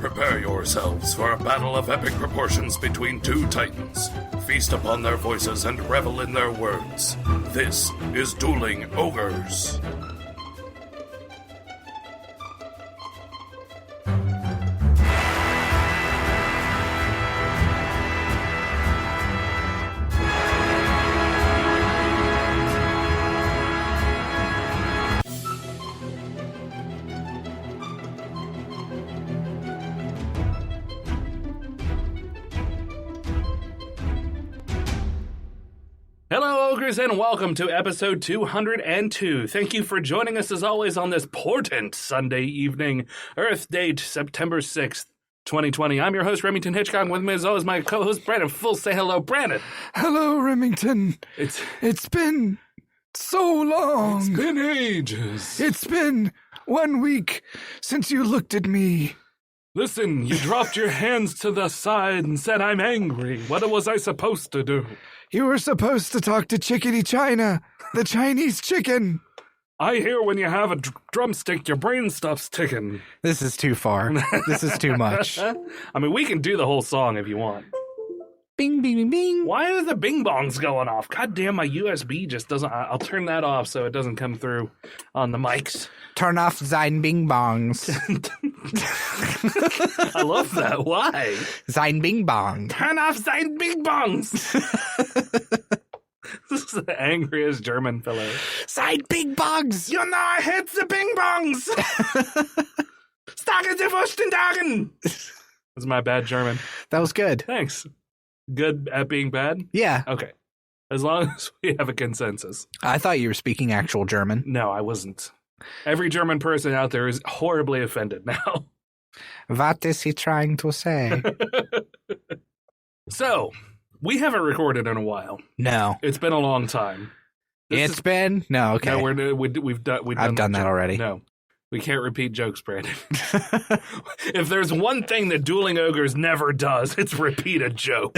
Prepare yourselves for a battle of epic proportions between two titans. Feast upon their voices and revel in their words. This is Dueling Ogres. Hello, Ogres, and welcome to episode 202. Thank you for joining us, as always, on this portent Sunday evening, Earth date, September 6th, 2020. I'm your host, Remington Hitchcock. With me, as always, my co-host, Brandon. Full say hello, Brandon. Hello, Remington. It's been so long. It's been ages. It's been 1 week since you looked at me. Listen, you dropped your hands to the side and said, I'm angry. What was I supposed to do? You were supposed to talk to Chickadee China, the Chinese chicken. I hear when you have a drumstick, your brain stops ticking. This is too far. This is too much. I mean, we can do the whole song if you want. Bing, bing, bing, bing. Why are the bing bongs going off? God damn, my USB just doesn't... I'll turn that off so it doesn't come through on the mics. Turn off Sein Bing Bongs. I love that. Why? Sein Bing Bong. Turn off Sein Bing Bongs. This is the angriest German fellow. Sein Bing Bongs. You know I hate the bing bongs. Starke die Wurstendagen. That's my bad German. That was good. Thanks. Good at being bad? Yeah. Okay. As long as we have a consensus. I thought you were speaking actual German. No, I wasn't. Every German person out there is horribly offended now. What is he trying to say? So, we haven't recorded in a while. No. It's been a long time. No, okay. No, we've done that already. No. We can't repeat jokes, Brandon. If there's one thing that Dueling Ogres never does, it's repeat a joke.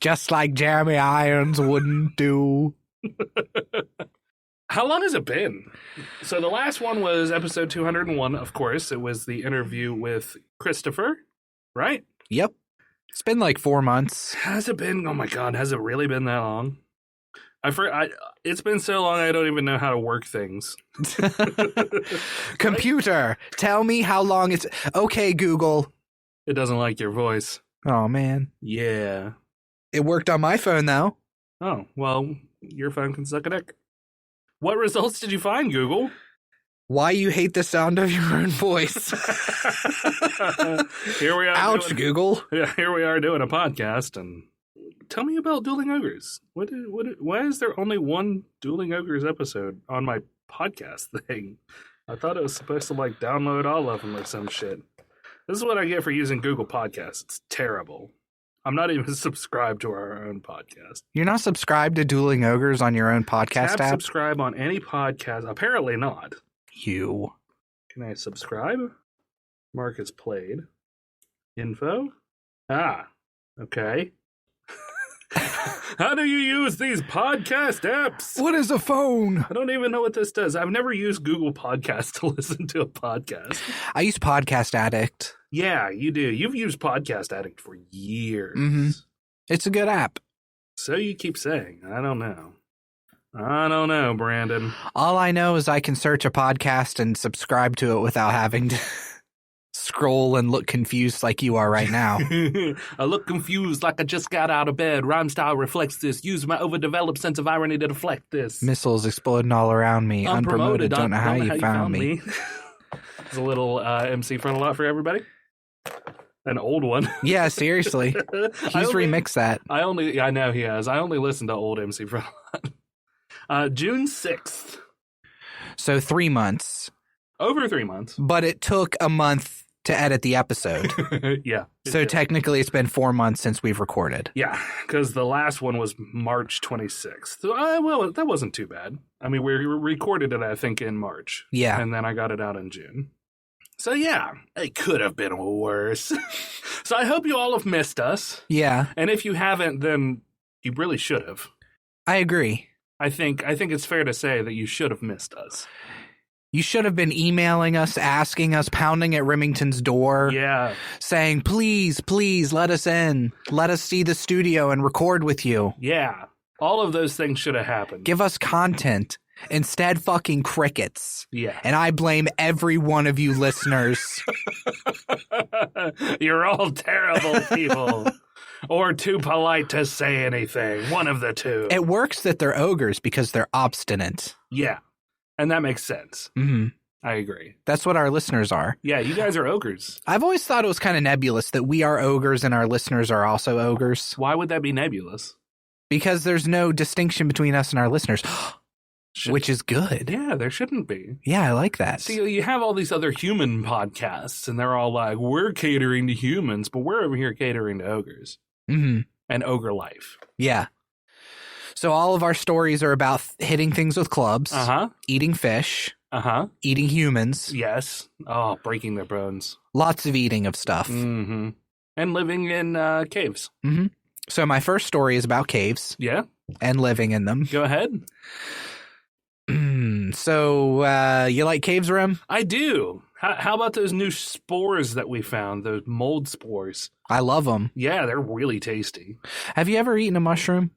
Just like Jeremy Irons wouldn't do. How long has it been? So the last one was episode 201, of course. It was the interview with Christopher, right? Yep. It's been like 4 months. Has it been? Oh my God, has it really been that long? It's been so long I don't even know how to work things. Computer, tell me how long it's... Okay, Google. It doesn't like your voice. Oh, man. Yeah. It worked on my phone, though. Oh, well, your phone can suck a dick. What results did you find, Google? Why you hate the sound of your own voice. Here we are. Ouch, Google. Yeah, here we are doing a podcast, and tell me about Dueling Ogres. Why is there only one Dueling Ogres episode on my podcast thing? I thought it was supposed to, download all of them or some shit. This is what I get for using Google Podcasts. It's terrible. I'm not even subscribed to our own podcast. You're not subscribed to Dueling Ogres on your own podcast app? Subscribe on any podcast. Apparently not. You. Can I subscribe? Mark has played. Info? Ah, okay. How do you use these podcast apps? What is a phone? I don't even know what this does. I've never used Google Podcasts to listen to a podcast. I use Podcast Addict. Yeah, you do. You've used Podcast Addict for years. Mm-hmm. It's a good app. So you keep saying. I don't know. I don't know, Brandon. All I know is I can search a podcast and subscribe to it without having to scroll and look confused like you are right now. I look confused like I just got out of bed. Rhyme style reflects this. Use my overdeveloped sense of irony to deflect this. Missiles exploding all around me. Unpromoted. Don't know how you found me. It's a little MC front a lot for everybody. An old one. Yeah, seriously. He's remixed that. I know he has. I only listen to old MC front a lot. June 6th. So 3 months. Over 3 months. But it took a month to edit the episode. Yeah. So technically it's been 4 months since we've recorded. Yeah, because the last one was March 26th. So, well, that wasn't too bad. I mean, we recorded it, I think, in March. Yeah. And then I got it out in June. So, yeah, it could have been worse. So I hope you all have missed us. Yeah. And if you haven't, then you really should have. I agree. I think it's fair to say that you should have missed us. You should have been emailing us, asking us, pounding at Remington's door. Yeah. Saying, please, please let us in. Let us see the studio and record with you. Yeah. All of those things should have happened. Give us content. Instead, fucking crickets. Yeah. And I blame every one of you listeners. You're all terrible people. Or too polite to say anything. One of the two. It works that they're ogres because they're obstinate. Yeah. And that makes sense. Mm-hmm. I agree. That's what our listeners are. Yeah, you guys are ogres. I've always thought it was kind of nebulous that we are ogres and our listeners are also ogres. Why would that be nebulous? Because there's no distinction between us and our listeners, which is good. Yeah, there shouldn't be. Yeah, I like that. See, you have all these other human podcasts, and they're all like, we're catering to humans, but we're over here catering to ogres. Mm-hmm. And ogre life. Yeah. So all of our stories are about hitting things with clubs, eating fish, eating humans. Yes. Oh, breaking their bones. Lots of eating of stuff. Mm-hmm. And living in caves. Mm-hmm. So my first story is about caves. Yeah. And living in them. Go ahead. So you like caves, Rem? I do. How about those new spores that we found, those mold spores? I love them. Yeah, they're really tasty. Have you ever eaten a mushroom?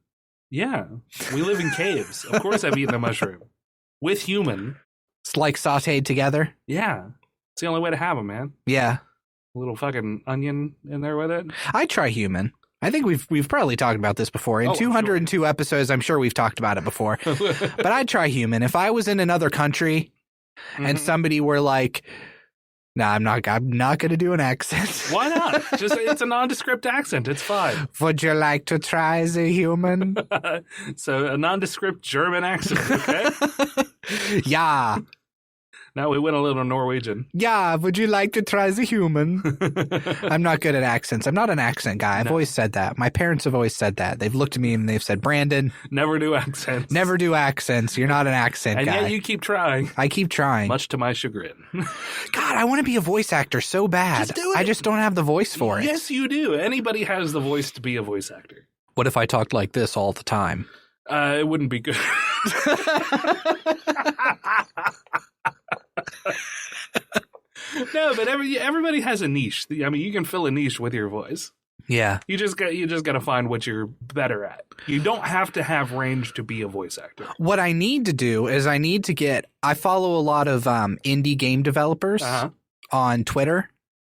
Yeah. We live in caves. Of course I've eaten a mushroom. With human. It's like sauteed together? Yeah. It's the only way to have them, man. Yeah. A little fucking onion in there with it. I'd try human. I think we've probably talked about this before. In 202 episodes, I'm sure we've talked about it before. But I'd try human. If I was in another country and somebody were like, nah, I'm not going to do an accent. Why not? Just it's a nondescript accent. It's fine. Would you like to try the human? So a nondescript German accent, okay? Yeah. Now we went a little Norwegian. Yeah, would you like to try the human? I'm not good at accents. I'm not an accent guy. I've always said that. My parents have always said that. They've looked at me and they've said, Brandon. Never do accents. Never do accents. You're not an accent guy. And yet you keep trying. I keep trying. Much to my chagrin. God, I want to be a voice actor so bad. Just do it. I just don't have the voice for it. Yes, you do. Anybody has the voice to be a voice actor. What if I talked like this all the time? It wouldn't be good. No, but everybody has a niche. I mean, you can fill a niche with your voice. Yeah. You just got to find what you're better at. You don't have to have range to be a voice actor. What I need to do is I follow a lot of indie game developers on Twitter.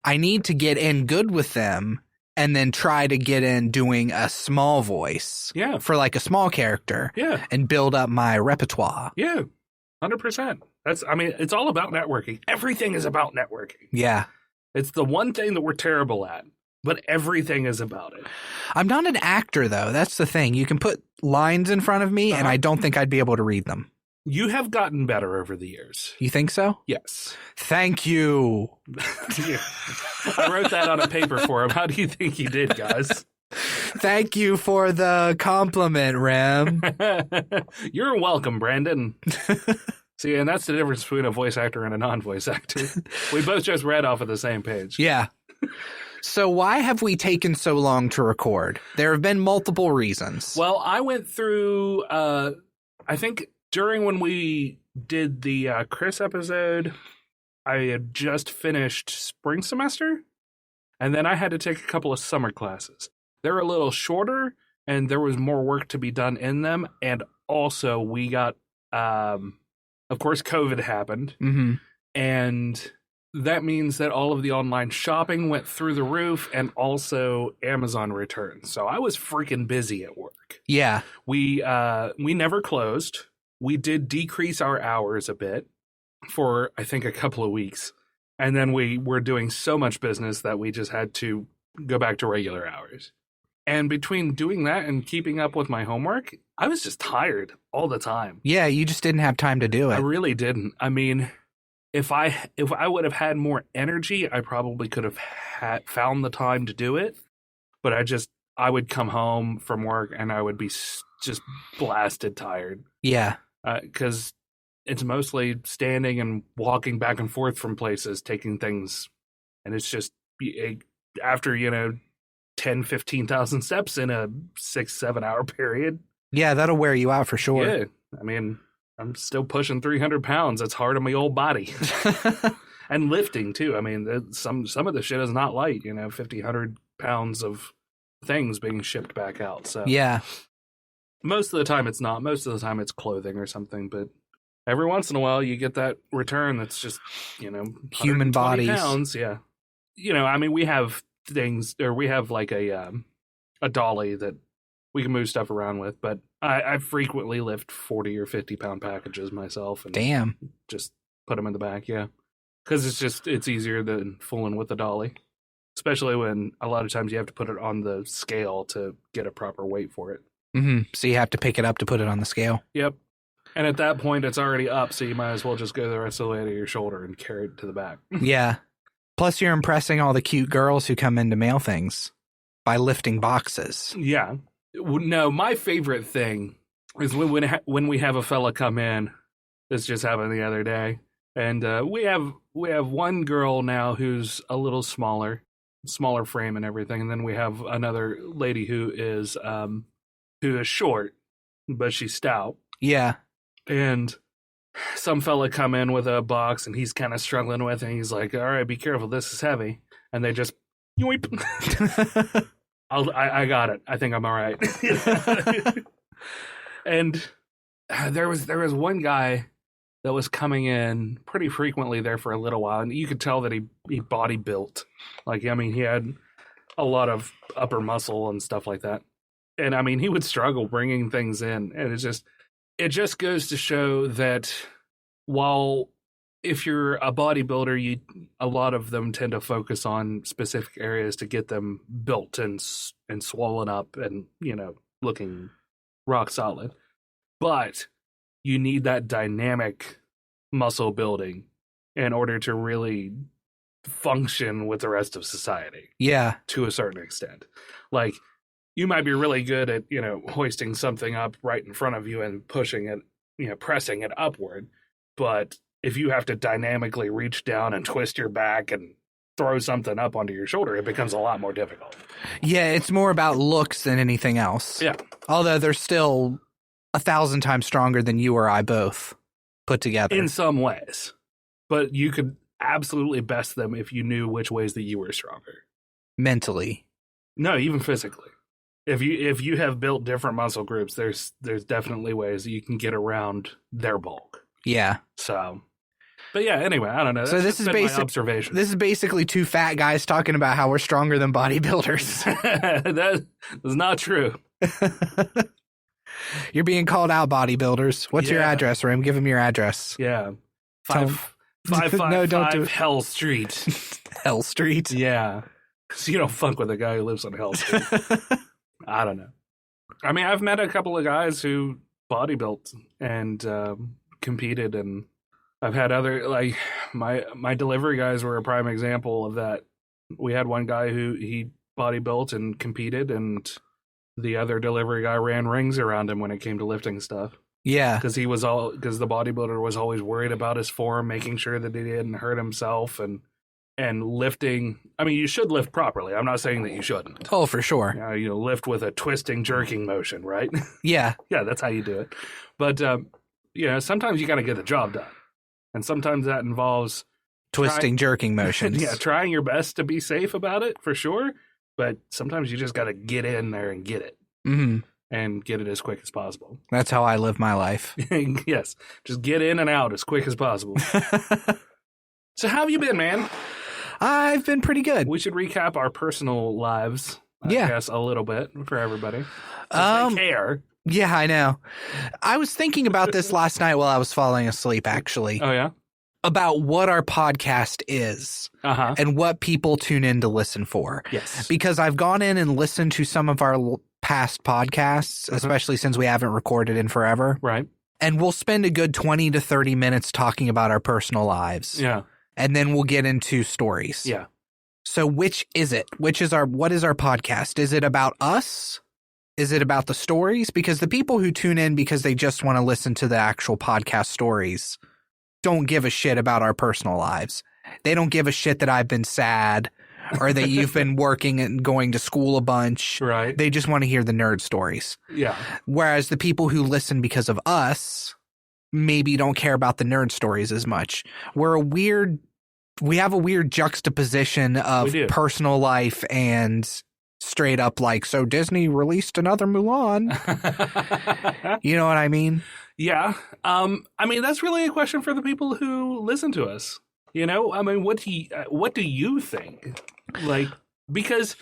I need to get in good with them and then try to get in doing a small voice. Yeah. For like a small character. Yeah. And build up my repertoire. Yeah. 100%. It's all about networking. Everything is about networking. Yeah. It's the one thing that we're terrible at, but everything is about it. I'm not an actor, though. That's the thing. You can put lines in front of me, and I don't think I'd be able to read them. You have gotten better over the years. You think so? Yes. Thank you. I wrote that on a paper for him. How do you think he did, guys? Thank you for the compliment, Rem. You're welcome, Brandon. See, and that's the difference between a voice actor and a non-voice actor. We both just read off of the same page. Yeah. So why have we taken so long to record? There have been multiple reasons. Well, I went through, I think during when we did the Chris episode, I had just finished spring semester, and then I had to take a couple of summer classes. They're a little shorter, and there was more work to be done in them, and also we got, of course, COVID happened, and that means that all of the online shopping went through the roof, and also Amazon returned. So I was freaking busy at work. Yeah. We never closed. We did decrease our hours a bit for, I think, a couple of weeks. And then we were doing so much business that we just had to go back to regular hours. And between doing that and keeping up with my homework, I was just tired all the time. Yeah, you just didn't have time to do it. I really didn't. I mean, if I would have had more energy, I probably could have found the time to do it. But I would come home from work and I would be just blasted tired. Yeah. Because it's mostly standing and walking back and forth from places, taking things. And it's just after, 10, 15,000 steps in a 6-7 hour period. Yeah, that'll wear you out for sure. Yeah. I mean, I'm still pushing 300 pounds. That's hard on my old body. And lifting, too. I mean, some of the shit is not light, 50, 100 pounds of things being shipped back out. So Yeah. Most of the time it's not. Most of the time it's clothing or something. But every once in a while you get that return that's just, human bodies. Pounds, yeah. I mean, we have things, or we have like a dolly that we can move stuff around with. But I frequently lift 40 or 50 pound packages myself. And Damn. Just put them in the back, yeah. Because it's easier than fooling with the dolly. Especially when a lot of times you have to put it on the scale to get a proper weight for it. Mm-hmm. So you have to pick it up to put it on the scale. Yep. And at that point, it's already up, so you might as well just go the rest of the way to your shoulder and carry it to the back. Yeah. Plus, you're impressing all the cute girls who come in to mail things by lifting boxes. Yeah. No, my favorite thing is when we have a fella come in. This just happened the other day. And we have one girl now who's a little smaller frame and everything, and then we have another lady who is short, but she's stout. Yeah. And some fella come in with a box, and he's kind of struggling with it, and he's like, all right, be careful, this is heavy. And they just, yoink. I got it. I think I'm all right. And there was one guy that was coming in pretty frequently there for a little while, and you could tell that he body built. Like, I mean, he had a lot of upper muscle and stuff like that. And I mean, he would struggle bringing things in, and it just goes to show that while if you're a bodybuilder, a lot of them tend to focus on specific areas to get them built and swollen up and, looking rock solid. But you need that dynamic muscle building in order to really function with the rest of society. Yeah. To a certain extent. Like, you might be really good at, hoisting something up right in front of you and pushing it, pressing it upward. But if you have to dynamically reach down and twist your back and throw something up onto your shoulder, it becomes a lot more difficult. Yeah, it's more about looks than anything else. Yeah. Although they're still 1,000 times stronger than you or I both put together. In some ways. But you could absolutely best them if you knew which ways that you were stronger. Mentally. No, even physically. If you have built different muscle groups, there's definitely ways that you can get around their bulk. Yeah. So, but yeah, anyway, I don't know. So this is my observation. This is basically two fat guys talking about how we're stronger than bodybuilders. That is not true. You're being called out, bodybuilders. What's your address, Rim? Give him your address. Yeah. 555 Hell Street. Hell Street? Yeah. So you don't funk with a guy who lives on Hell Street. I don't know. I mean, I've met a couple of guys who bodybuilt and competed, and I've had other, like, my delivery guys were a prime example of that. We had one guy who he bodybuilt and competed, and the other delivery guy ran rings around him when it came to lifting stuff. Yeah. Because the bodybuilder was always worried about his form, making sure that he didn't hurt himself, and lifting. I mean, you should lift properly. I'm not saying that you shouldn't. Oh, for sure. You lift with a twisting, jerking motion, right? Yeah. Yeah, that's how you do it. But, sometimes you got to get the job done. And sometimes that involves twisting, jerking motions. Yeah, trying your best to be safe about it, for sure. But sometimes you just got to get in there and get it. Mm-hmm. And get it as quick as possible. That's how I live my life. Yes. Just get in and out as quick as possible. So how have you been, man? I've been pretty good. We should recap our personal lives, I guess, a little bit for everybody. They care. Yeah, I know. I was thinking about this last night while I was falling asleep, actually. Oh, yeah? About what our podcast is and what people tune in to listen for. Yes. Because I've gone in and listened to some of our past podcasts, especially since we haven't recorded in forever. Right. And we'll spend a good 20 to 30 minutes talking about our personal lives. Yeah. And then we'll get into stories. Yeah. So which is it? What is our podcast? Is it about us? Is it about the stories? Because the people who tune in because they just want to listen to the actual podcast stories don't give a shit about our personal lives. They don't give a shit that I've been sad or that you've been working and going to school a bunch. Right. They just want to hear the nerd stories. Yeah. Whereas the people who listen because of us, maybe don't care about the nerd stories as much. We have a weird juxtaposition of personal life and straight up like, so Disney released another Mulan. You know what I mean? Yeah. I mean, that's really a question for the people who listen to us. You know, I mean, what do you think? Like, because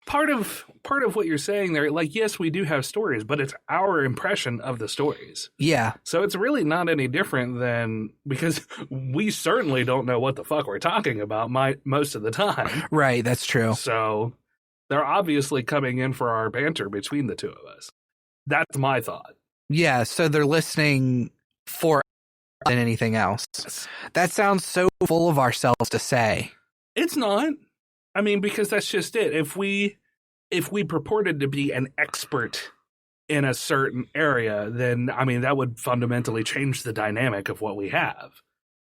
part of what you're saying there, like, yes, we do have stories, but it's our impression of the stories. Yeah. So it's really not any different than, because we certainly don't know what the fuck we're talking about most of the time. Right, that's true. So they're obviously coming in for our banter between the two of us. That's my thought. Yeah, so they're listening for than anything else. That sounds so full of ourselves to say. It's not. I mean, because that's just it. If we purported to be an expert in a certain area, then I mean that would fundamentally change the dynamic of what we have.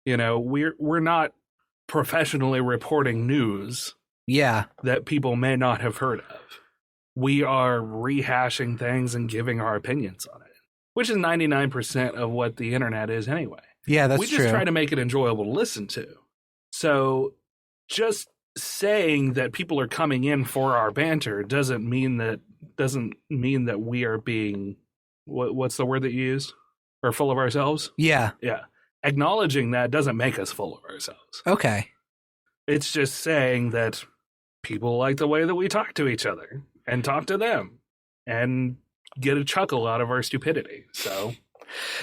You know, we're not professionally reporting news. Yeah. That people may not have heard of. We are rehashing things and giving our opinions on it, which is 99% of what the internet is anyway. Yeah, that's true. We just try to make it enjoyable to listen to. So just saying that people are coming in for our banter doesn't mean that we are being, what's the word that you use? Or full of ourselves? Yeah. Yeah. Acknowledging that doesn't make us full of ourselves. Okay. It's just saying that people like the way that we talk to each other and talk to them and get a chuckle out of our stupidity. So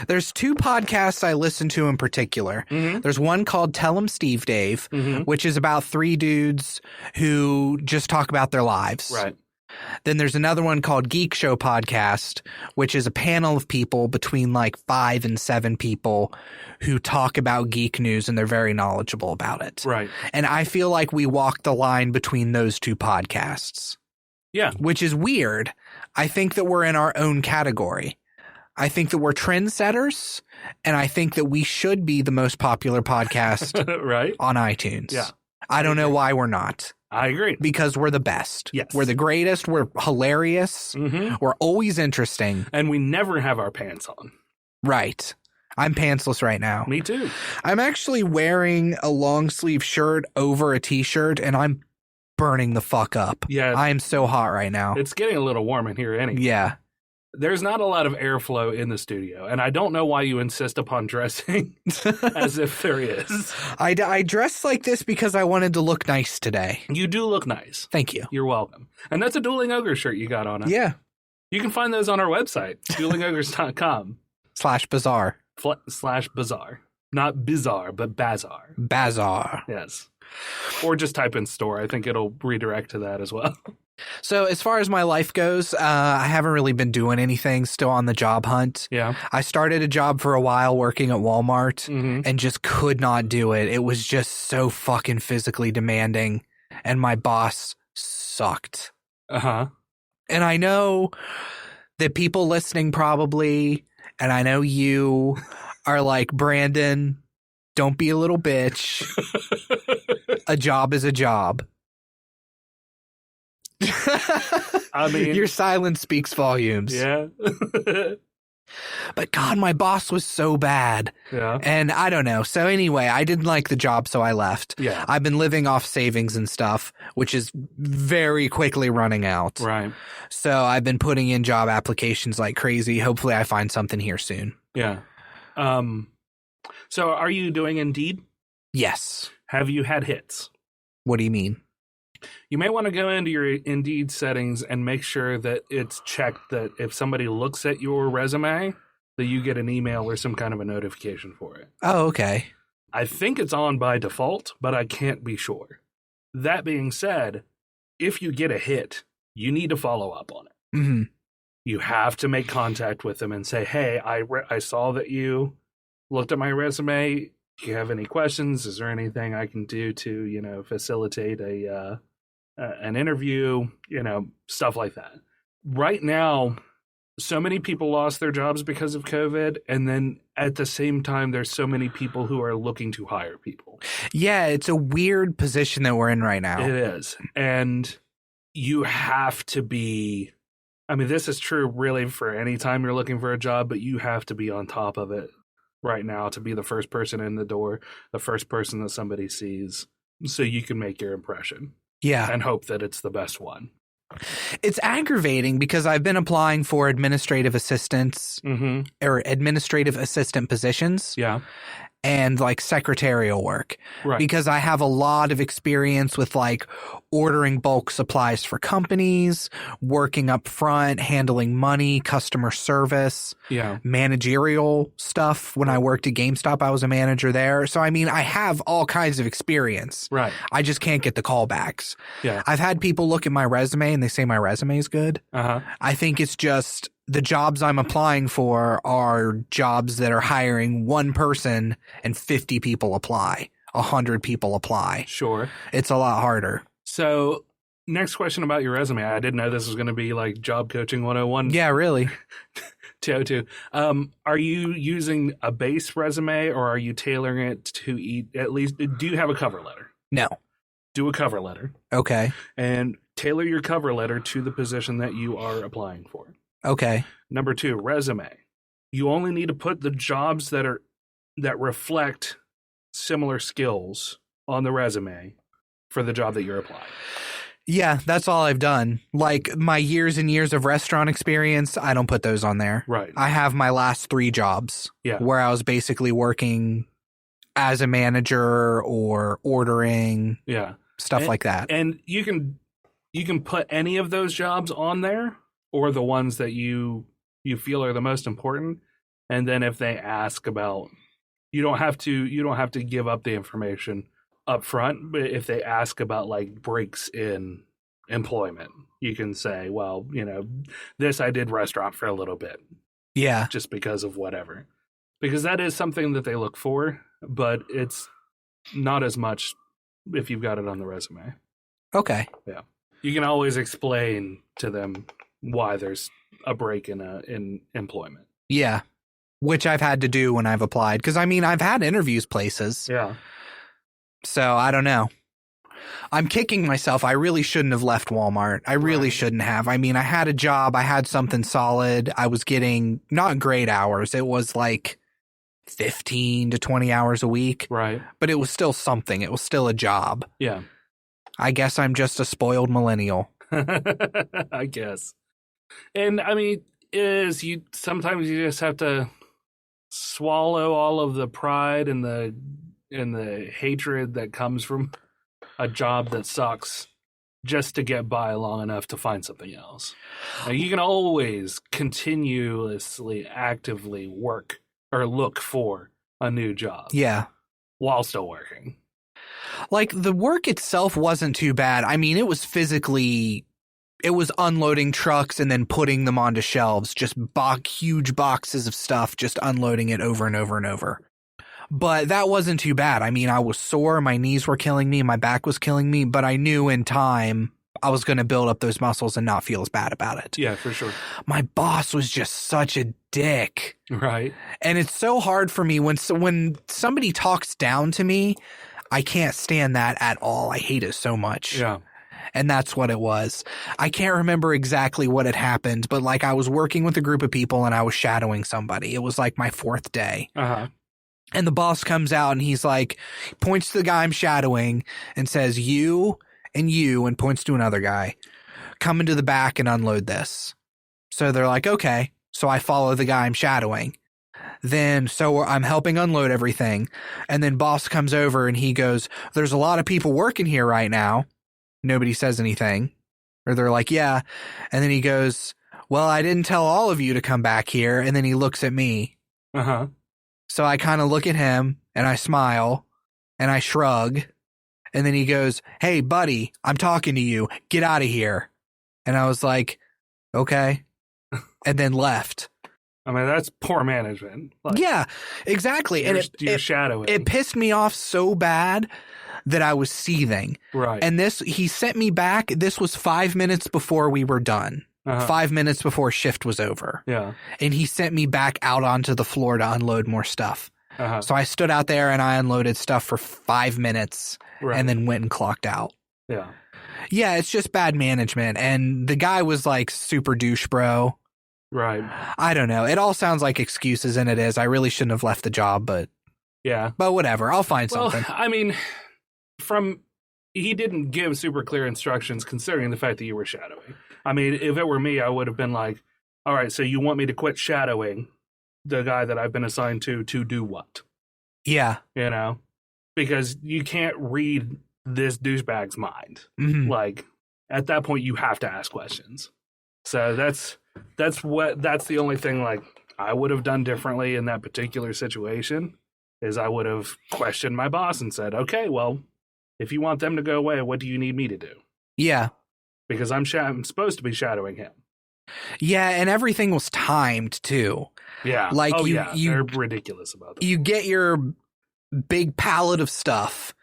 there's two podcasts I listen to in particular. Mm-hmm. There's one called Tell 'em Steve Dave, mm-hmm. which is about three dudes who just talk about their lives. Right. Then there's another one called Geek Show Podcast, which is a panel of people between like 5 and 7 people who talk about geek news, and they're very knowledgeable about it. Right. And I feel like we walk the line between those two podcasts. Yeah. Which is weird. I think that we're in our own category. I think that we're trendsetters, and I think that we should be the most popular podcast right. on iTunes. Yeah. I don't know why we're not. I agree. Because we're the best. Yes. We're the greatest. We're hilarious. Mm-hmm. We're always interesting. And we never have our pants on. Right. I'm pantsless right now. Me too. I'm actually wearing a long sleeve shirt over a t-shirt, and I'm burning the fuck up. Yeah. I am so hot right now. It's getting a little warm in here anyway. Yeah. There's not a lot of airflow in the studio, and I don't know why you insist upon dressing as if there is. I dressed like this because I wanted to look nice today. You do look nice. Thank you. You're welcome. And that's a Dueling Ogres shirt you got on it. Yeah. You can find those on our website, duelingogres.com. /bizarre. /bizarre. Not bizarre, but bazaar. Bazaar. Yes. Or just type in store. I think it'll redirect to that as well. So as far as my life goes, I haven't really been doing anything, still on the job hunt. Yeah. I started a job for a while working at Walmart and just could not do it. It was just so fucking physically demanding, and my boss sucked. Uh-huh. And I know that people listening probably, and I know you are like, Brandon, don't be a little bitch. A job is a job. I mean, your silence speaks volumes. Yeah. But God, my boss was so bad. Yeah. And I don't know. So anyway, I didn't like the job, so I left. Yeah. I've been living off savings and stuff, which is very quickly running out. Right. So I've been putting in job applications like crazy. Hopefully I find something here soon. Yeah. So are you doing Indeed? Yes. Have you had hits? What do you mean? You may want to go into your Indeed settings and make sure that it's checked that if somebody looks at your resume, that you get an email or some kind of a notification for it. Oh, okay. I think it's on by default, but I can't be sure. That being said, if you get a hit, you need to follow up on it. Mm-hmm. You have to make contact with them and say, hey, I saw that you looked at my resume. Do you have any questions? Is there anything I can do to, facilitate an interview, stuff like that. Right now, so many people lost their jobs because of COVID. And then at the same time, there's so many people who are looking to hire people. Yeah, it's a weird position that we're in right now. It is. And you have to be, this is true really for any time you're looking for a job, but you have to be on top of it right now to be the first person in the door, the first person that somebody sees, so you can make your impression. Yeah. And hope that it's the best one. It's aggravating because I've been applying for administrative assistants or administrative assistant positions. Yeah. And like secretarial work, right? Because I have a lot of experience with like ordering bulk supplies for companies, working up front, handling money, customer service, managerial stuff. When I worked at GameStop, I was a manager there. So, I mean, I have all kinds of experience. Right. I just can't get the callbacks. Yeah. I've had people look at my resume and they say my resume is good. I think it's just the jobs I'm applying for are jobs that are hiring one person and 50 people apply, 100 people apply. Sure. It's a lot harder. So next question about your resume. I didn't know this was going to be like job coaching 101. Yeah, really. 202. Are you using a base resume or are you tailoring it to at least, do you have a cover letter? No. Do a cover letter. Okay. And tailor your cover letter to the position that you are applying for. Okay. Number 2, resume. You only need to put the jobs that reflect similar skills on the resume for the job that you're applying. Yeah, that's all I've done. Like my years and years of restaurant experience, I don't put those on there. Right. I have my last 3 jobs where I was basically working as a manager or ordering, stuff like that. And you can put any of those jobs on there, or the ones that you feel are the most important. And then if they ask about, you don't have to give up the information up front, but if they ask about like breaks in employment, you can say, well, this I did restaurant for a little bit. Yeah. Just because of whatever. Because that is something that they look for, but it's not as much if you've got it on the resume. Okay. Yeah. You can always explain to them why there's a break in employment. Yeah. Which I've had to do when I've applied. Because, I mean, I've had interviews places. Yeah. So, I don't know. I'm kicking myself. I really shouldn't have left Walmart. I really shouldn't have. I mean, I had a job. I had something solid. I was getting not great hours. It was like 15 to 20 hours a week. Right. But it was still something. It was still a job. Yeah. I guess I'm just a spoiled millennial. I guess. And I mean, sometimes you just have to swallow all of the pride and the hatred that comes from a job that sucks just to get by long enough to find something else. Now, you can always continuously, actively work or look for a new job. Yeah. While still working. Like, the work itself wasn't too bad. I mean, it was unloading trucks and then putting them onto shelves, just huge boxes of stuff, just unloading it over and over and over. But that wasn't too bad. I mean, I was sore, my knees were killing me, my back was killing me, but I knew in time I was going to build up those muscles and not feel as bad about it. Yeah, for sure. My boss was just such a dick. Right. And it's so hard for me when somebody talks down to me, I can't stand that at all. I hate it so much. Yeah. And that's what it was. I can't remember exactly what had happened, but like I was working with a group of people and I was shadowing somebody. It was like my 4th day. Uh-huh. And the boss comes out and he's like, points to the guy I'm shadowing and says, you, and points to another guy, come into the back and unload this. So they're like, okay. So I follow the guy I'm shadowing. Then, so I'm helping unload everything. And then boss comes over and he goes, there's a lot of people working here right now. Nobody says anything. Or they're like, yeah. And then he goes, well, I didn't tell all of you to come back here. And then he looks at me. Uh-huh. So I kind of look at him and I smile and I shrug. And then he goes, hey, buddy, I'm talking to you. Get out of here. And I was like, okay. And then left. I mean, that's poor management. Like, yeah, exactly. And you're shadowing. It pissed me off so bad that I was seething. Right. And he sent me back. This was 5 minutes before we were done. 5 minutes before shift was over. Yeah. And he sent me back out onto the floor to unload more stuff. So I stood out there and I unloaded stuff for 5 minutes and then went and clocked out. Yeah. Yeah, it's just bad management. And the guy was like super douche bro. Right. I don't know. It all sounds like excuses, and it is. I really shouldn't have left the job, but whatever. I'll find something. I mean, he didn't give super clear instructions considering the fact that you were shadowing. I mean, if it were me, I would have been like, all right, so you want me to quit shadowing the guy that I've been assigned to do what? Yeah. You know? Because you can't read this douchebag's mind. Mm-hmm. Like, at that point, you have to ask questions. So that's the only thing, like, I would have done differently in that particular situation, is I would have questioned my boss and said, okay, well, if you want them to go away, what do you need me to do? Yeah. Because I'm supposed to be shadowing him. Yeah, and everything was timed, too. Yeah. Like they're ridiculous about that. You get your big pallet of stuff,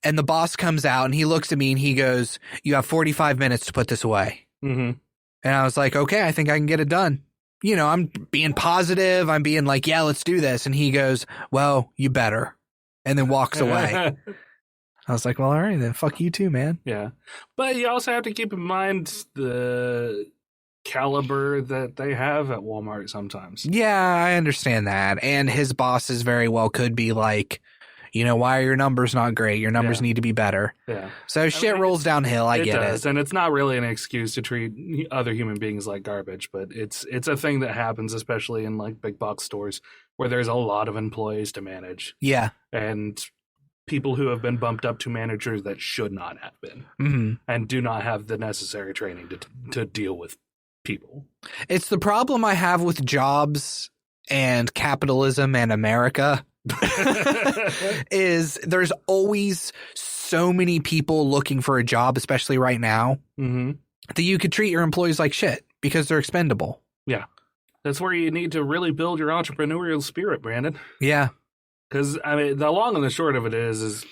and the boss comes out, and he looks at me, and he goes, you have 45 minutes to put this away. Mm-hmm. And I was like, okay, I think I can get it done. You know, I'm being positive. I'm being like, yeah, let's do this. And he goes, well, you better. And then walks away. I was like, well, all right, then fuck you too, man. Yeah. But you also have to keep in mind the caliber that they have at Walmart sometimes. Yeah, I understand that. And his bosses very well could be like, you know, why are your numbers not great? Your numbers need to be better. Yeah. So shit rolls downhill. I get it. And it's not really an excuse to treat other human beings like garbage, but it's a thing that happens, especially in like big box stores where there's a lot of employees to manage. Yeah. And people who have been bumped up to managers that should not have been, mm-hmm. and do not have the necessary training to deal with people. It's the problem I have with jobs and capitalism and America. Is there's always so many people looking for a job, especially right now, mm-hmm. that you could treat your employees like shit because they're expendable. Yeah. That's where you need to really build your entrepreneurial spirit, Brandon. Yeah. Because, I mean, the long and the short of it is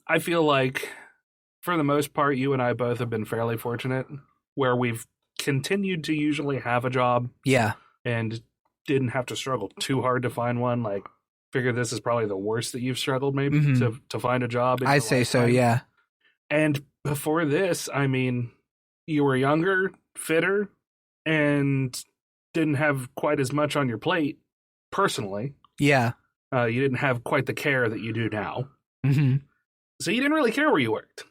I feel like, for the most part, you and I both have been fairly fortunate where we've continued to usually have a job. Yeah. And didn't have to struggle too hard to find one. Like, figure this is probably the worst that you've struggled maybe mm-hmm. to find a job. I'd say so, yeah. And before this, I mean, you were younger, fitter, and didn't have quite as much on your plate personally. Yeah. You didn't have quite the care that you do now. Mm-hmm. So you didn't really care where you worked.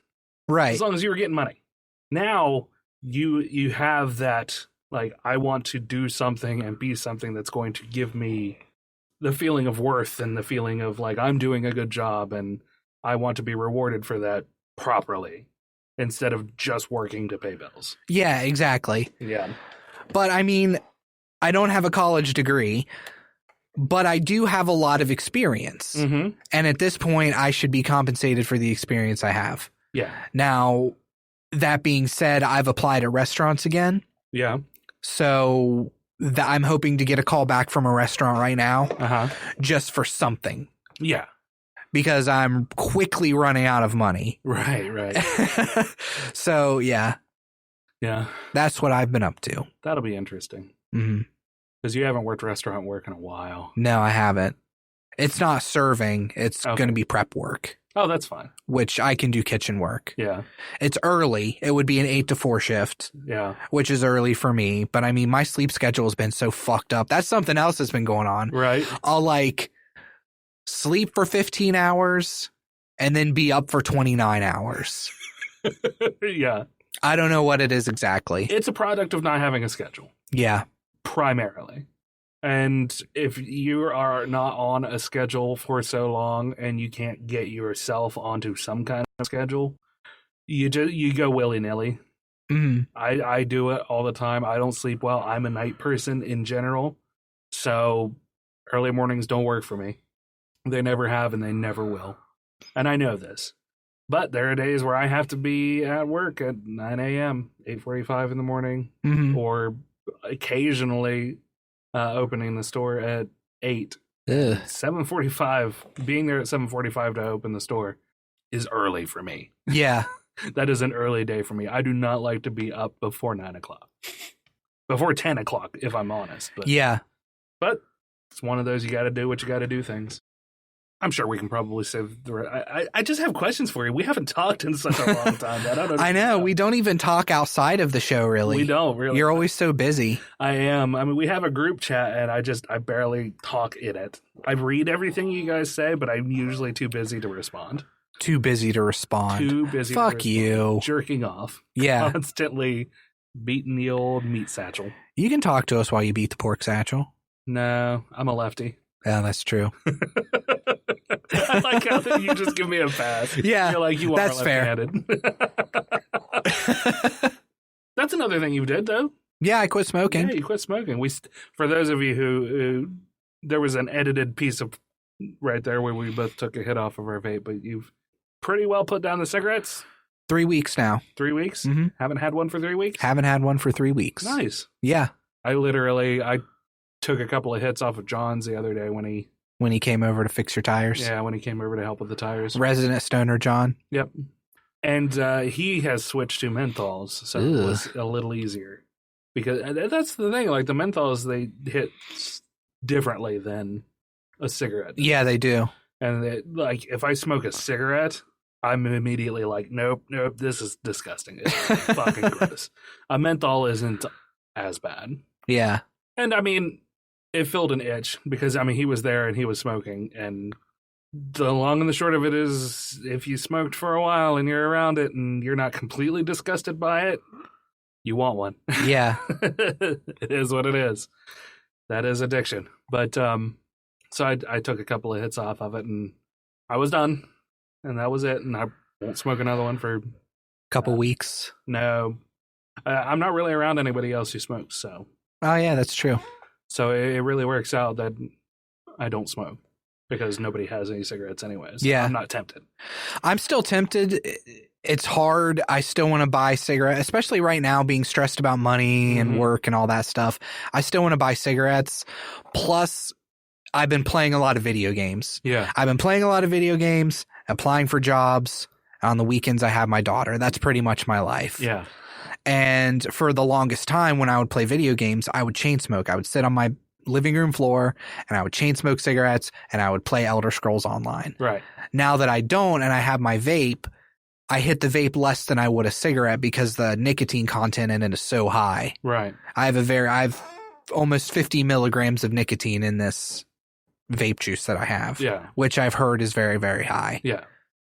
Right. As long as you were getting money. Now you have that, like, I want to do something and be something that's going to give me the feeling of worth and the feeling of, like, I'm doing a good job and I want to be rewarded for that properly instead of just working to pay bills. Yeah, exactly. Yeah. But, I mean, I don't have a college degree, but I do have a lot of experience. Mm-hmm. And at this point, I should be compensated for the experience I have. Yeah. Now, that being said, I've applied at restaurants again. Yeah. So I'm hoping to get a call back from a restaurant right now just for something. Yeah. Because I'm quickly running out of money. Right. So, yeah. Yeah. That's what I've been up to. That'll be interesting. Mm-hmm. Because you haven't worked restaurant work in a while. No, I haven't. It's not serving. It's going to be prep work. Oh, that's fine. Which I can do kitchen work. Yeah. It's early. It would be an 8 to 4 shift. Yeah. Which is early for me. But I mean, my sleep schedule has been so fucked up. That's something else that's been going on. Right. I'll like sleep for 15 hours and then be up for 29 hours. Yeah. I don't know what it is exactly. It's a product of not having a schedule. Yeah. Primarily. And if you are not on a schedule for so long and you can't get yourself onto some kind of schedule, you go willy-nilly. Mm-hmm. I do it all the time. I don't sleep well. I'm a night person in general. So early mornings don't work for me. They never have and they never will. And I know this. But there are days where I have to be at work at 9 a.m., 8:45 in the morning, or occasionally opening the store at 8. 7:45, being there at 7:45 to open the store is early for me. Yeah. That is an early day for me. I do not like to be up before 9 o'clock. Before 10 o'clock, if I'm honest. But, yeah. But it's one of those you got to do what you got to do things. I'm sure we can probably save the. I just have questions for you. We haven't talked in such a long time. I don't know. I know. We don't even talk outside of the show, really. We don't, really. You're always so busy. I am. I mean, we have a group chat, and I barely talk in it. I read everything you guys say, but I'm usually too busy to respond. Too busy to respond. Too busy Fuck to respond. you. Jerking off. Yeah. Constantly beating the old meat satchel. You can talk to us while you beat the pork satchel. No, I'm a lefty. Yeah, that's true. I like how that you just give me a pass. Yeah, you're like, you that's are left-handed. Fair. That's another thing you did, though. Yeah, I quit smoking. Yeah, you quit smoking. For those of you who there was an edited piece of right there where we both took a hit off of our vape, but you've pretty well put down the cigarettes. 3 weeks now. 3 weeks? Mm-hmm. Haven't had one for 3 weeks? Haven't had one for 3 weeks. Nice. Yeah. I took a couple of hits off of John's the other day when he came over to fix your tires. Yeah, when he came over to help with the tires. Resident stoner John. Yep. And he has switched to menthols, so it was a little easier. Because that's the thing, like the menthols, they hit differently than a cigarette. Yeah, they do. And like if I smoke a cigarette, I'm immediately like, nope, this is disgusting. It's fucking gross. A menthol isn't as bad. Yeah. And I mean, it filled an itch because, I mean, he was there and he was smoking. And the long and the short of it is, if you smoked for a while and you're around it and you're not completely disgusted by it, you want one. Yeah. It is what it is. That is addiction. But so I took a couple of hits off of it and I was done. And that was it. And I won't smoke another one for... Couple weeks. No. I'm not really around anybody else who smokes, so... Oh, yeah, that's true. So it really works out that I don't smoke because nobody has any cigarettes anyways. So yeah. I'm not tempted. I'm still tempted. It's hard. I still want to buy cigarettes, especially right now being stressed about money and work and all that stuff. I still want to buy cigarettes. Plus, I've been playing a lot of video games. Yeah. I've been playing a lot of video games, applying for jobs. On the weekends, I have my daughter. That's pretty much my life. Yeah. And for the longest time, when I would play video games, I would chain smoke. I would sit on my living room floor and I would chain smoke cigarettes and I would play Elder Scrolls Online. Right. Now that I don't and I have my vape, I hit the vape less than I would a cigarette because the nicotine content in it is so high. Right. I've almost 50 milligrams of nicotine in this vape juice that I have. Yeah. Which I've heard is very, very high. Yeah.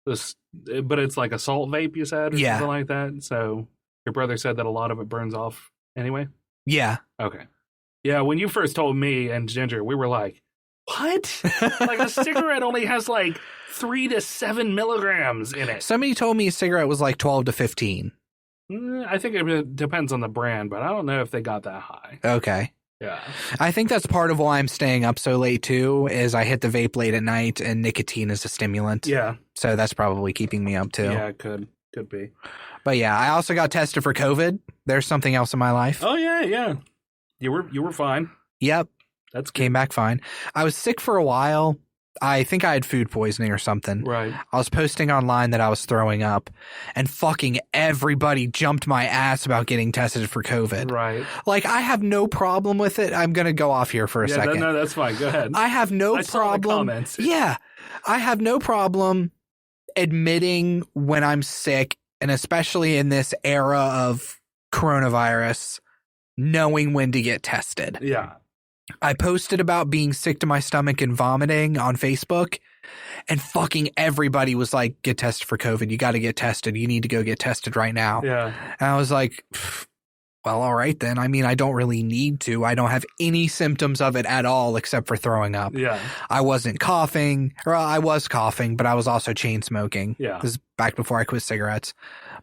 But it's like a salt vape, you said, or something like that. So your brother said that a lot of it burns off anyway? Yeah. Okay. Yeah, when you first told me and Ginger, we were like, what? Like a cigarette only has like 3 to 7 milligrams in it. Somebody told me a cigarette was like 12 to 15. I think it depends on the brand, but I don't know if they got that high. Okay. Yeah. I think that's part of why I'm staying up so late too, is I hit the vape late at night and nicotine is a stimulant. Yeah. So that's probably keeping me up too. Yeah, it could be. But yeah, I also got tested for COVID. There's something else in my life. Oh yeah. You were fine. Yep. That's good. Came back fine. I was sick for a while. I think I had food poisoning or something. Right. I was posting online that I was throwing up and fucking everybody jumped my ass about getting tested for COVID. Right. Like, I have no problem with it. I'm going to go off here for a second. No, that's fine. Go ahead. I have no I problem. saw the comments. Yeah. I have no problem admitting when I'm sick, and especially in this era of coronavirus, knowing when to get tested. Yeah. I posted about being sick to my stomach and vomiting on Facebook, and fucking everybody was like, get tested for COVID. You got to get tested. You need to go get tested right now. Yeah. And I was like, well, all right then. I mean, I don't really need to. I don't have any symptoms of it at all except for throwing up. Yeah. I wasn't coughing, or I was coughing, but I was also chain smoking. Yeah. This is back before I quit cigarettes.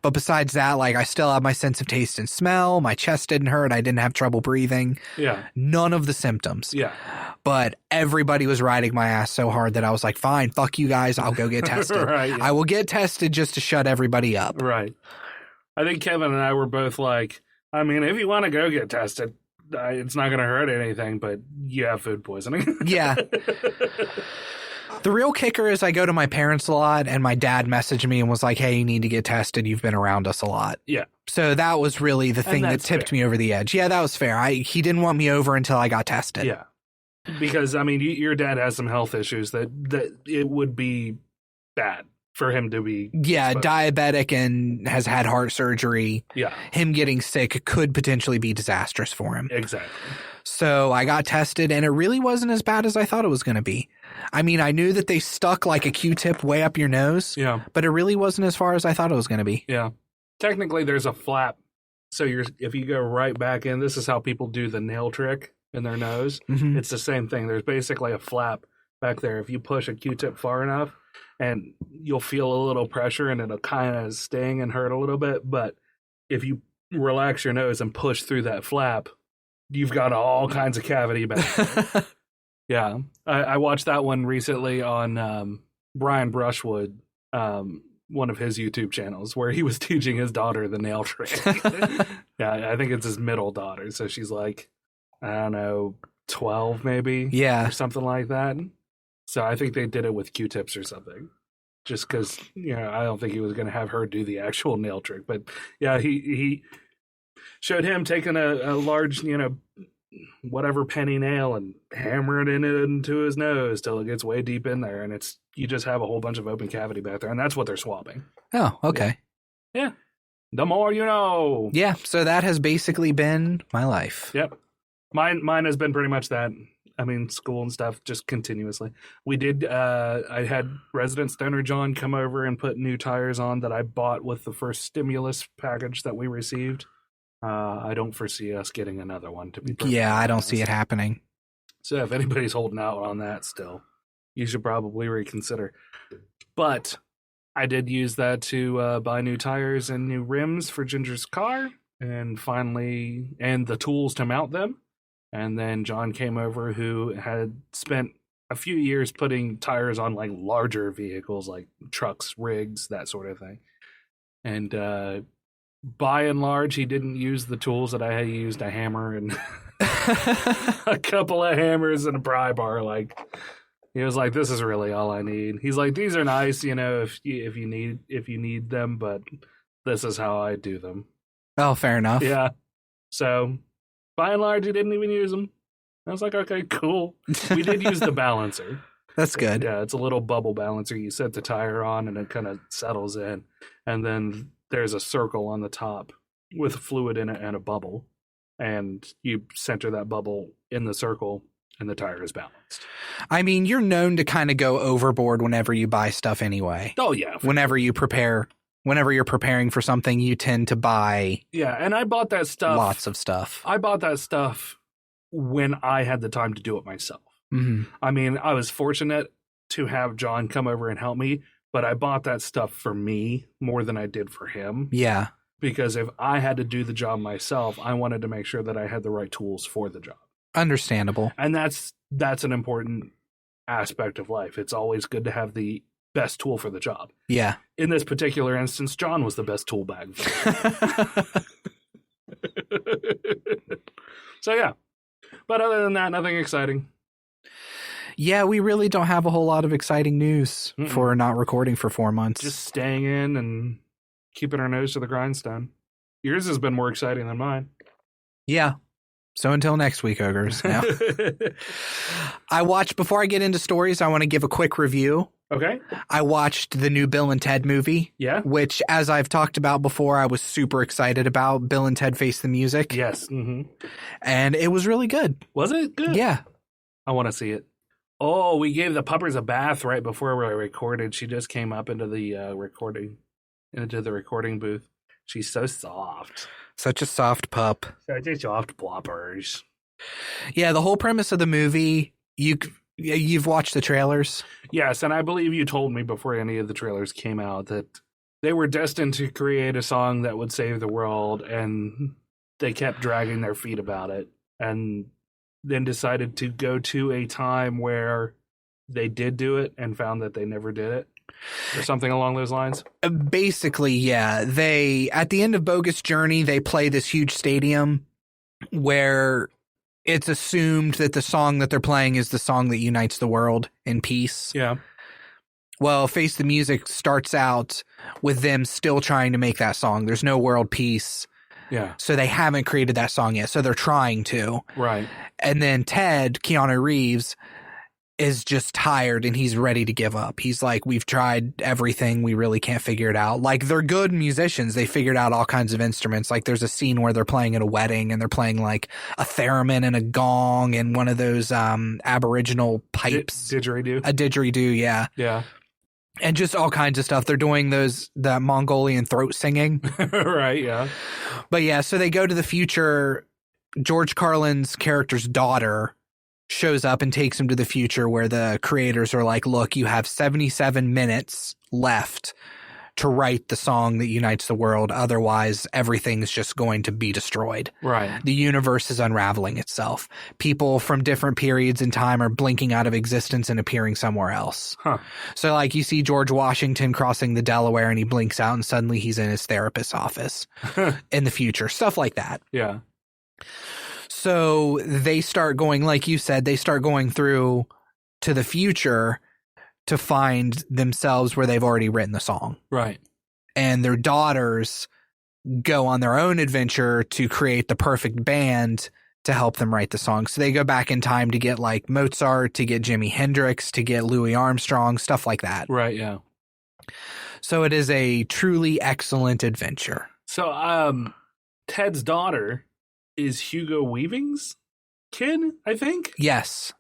But besides that, like, I still have my sense of taste and smell. My chest didn't hurt. I didn't have trouble breathing. Yeah. None of the symptoms. Yeah. But everybody was riding my ass so hard that I was like, fine, fuck you guys. I'll go get tested. Right, yeah. I will get tested just to shut everybody up. Right. I think Kevin and I were both like, I mean, if you want to go get tested, it's not going to hurt anything, but you have food poisoning. Yeah. The real kicker is I go to my parents a lot, and my dad messaged me and was like, hey, you need to get tested. You've been around us a lot. Yeah. So that was really the thing that tipped me over the edge. Yeah, that was fair. He didn't want me over until I got tested. Yeah. Because, I mean, your dad has some health issues that it would be bad for him to be exposed. Diabetic and has had heart surgery. Yeah. Him getting sick could potentially be disastrous for him. Exactly. So I got tested, and it really wasn't as bad as I thought it was going to be. I mean, I knew that they stuck like a Q-tip way up your nose. Yeah. But it really wasn't as far as I thought it was going to be. Yeah. Technically, there's a flap. So if you go right back in, this is how people do the nail trick in their nose. Mm-hmm. It's the same thing. There's basically a flap back there. If you push a Q-tip far enough, and you'll feel a little pressure, and it'll kind of sting and hurt a little bit. But if you relax your nose and push through that flap, you've got all kinds of cavity back there. Yeah. I watched that one recently on Brian Brushwood, one of his YouTube channels, where he was teaching his daughter the nail trick. Yeah, I think it's his middle daughter. So she's like, I don't know, 12 maybe? Yeah. Or something like that. So I think they did it with Q-tips or something. Just because, I don't think he was going to have her do the actual nail trick. But yeah, he showed him taking a large, whatever penny nail and hammering it into his nose till it gets way deep in there. And you just have a whole bunch of open cavity back there. And that's what they're swabbing. Oh, okay. Yeah. The more you know. Yeah. So that has basically been my life. Yep. Mine has been pretty much that. I mean, school and stuff, just continuously. We did, I had Resident Stoner John come over and put new tires on that I bought with the first stimulus package that we received. I don't foresee us getting another one, to be perfectly I don't honest. see it happening. So if anybody's holding out on that still, you should probably reconsider. But I did use that to buy new tires and new rims for Ginger's car, and the tools to mount them. And then John came over, who had spent a few years putting tires on like larger vehicles, like trucks, rigs, that sort of thing. And by and large, he didn't use the tools that I had used, a hammer and a couple of hammers and a pry bar. Like, he was like, this is really all I need. He's like, these are nice, if you need them, but this is how I do them. Oh, fair enough. Yeah. So by and large, he didn't even use them. I was like, okay, cool. We did use the balancer. That's good. Yeah, it's a little bubble balancer. You set the tire on and it kind of settles in. And then there's a circle on the top with fluid in it and a bubble. And you center that bubble in the circle and the tire is balanced. I mean, you're known to kind of go overboard whenever you buy stuff anyway. Oh, yeah. Whenever you're preparing for something, you tend to buy and I bought that stuff. Lots of stuff. I bought that stuff when I had the time to do it myself. Mm-hmm. I mean, I was fortunate to have John come over and help me, but I bought that stuff for me more than I did for him. Yeah. Because if I had to do the job myself, I wanted to make sure that I had the right tools for the job. Understandable. And that's an important aspect of life. It's always good to have the best tool for the job. Yeah. In this particular instance, John was the best tool bag. So yeah. But other than that, nothing exciting. Yeah, we really don't have a whole lot of exciting news for not recording for 4 months. Just staying in and keeping our nose to the grindstone. Yours has been more exciting than mine. Yeah. So until next week, Ogres. Now, before I get into stories, I want to give a quick review. Okay. I watched the new Bill and Ted movie. Yeah. Which, as I've talked about before, I was super excited about. Bill and Ted Face the Music. Yes. Mm-hmm. And it was really good. Was it good? Yeah. I want to see it. Oh, we gave the puppers a bath right before we recorded. She just came up into the recording booth. She's so soft. Such a soft pup. Such a soft ploppers. Yeah, the whole premise of the movie, you've watched the trailers? Yes, and I believe you told me before any of the trailers came out that they were destined to create a song that would save the world, and they kept dragging their feet about it, and then decided to go to a time where they did do it and found that they never did it. Or something along those lines? Basically, yeah. At the end of Bogus Journey, they play this huge stadium where it's assumed that the song that they're playing is the song that unites the world in peace. Yeah. Well, Face the Music starts out with them still trying to make that song. There's no world peace. Yeah. So they haven't created that song yet. So they're trying to. Right. And then Ted, Keanu Reeves, is just tired and he's ready to give up. He's like, we've tried everything. We really can't figure it out. Like, they're good musicians. They figured out all kinds of instruments. Like, there's a scene where they're playing at a wedding and they're playing like a theremin and a gong and one of those Aboriginal pipes. Didgeridoo. A didgeridoo, yeah. Yeah. And just all kinds of stuff. They're doing the Mongolian throat singing. Right, yeah. But yeah, so they go to the future. George Carlin's character's daughter shows up and takes him to the future where the creators are like, look, you have 77 minutes left to write the song that unites the world. Otherwise, everything's just going to be destroyed. Right. The universe is unraveling itself. People from different periods in time are blinking out of existence and appearing somewhere else. Huh. So, like, you see George Washington crossing the Delaware and he blinks out and suddenly he's in his therapist's office in the future. Stuff like that. Yeah. So they start going, like you said, they start going through to the future to find themselves where they've already written the song. Right. And their daughters go on their own adventure to create the perfect band to help them write the song. So they go back in time to get like Mozart, to get Jimi Hendrix, to get Louis Armstrong, stuff like that. Right, yeah. So it is a truly excellent adventure. So Ted's daughter is Hugo Weaving's kid, I think? Yes.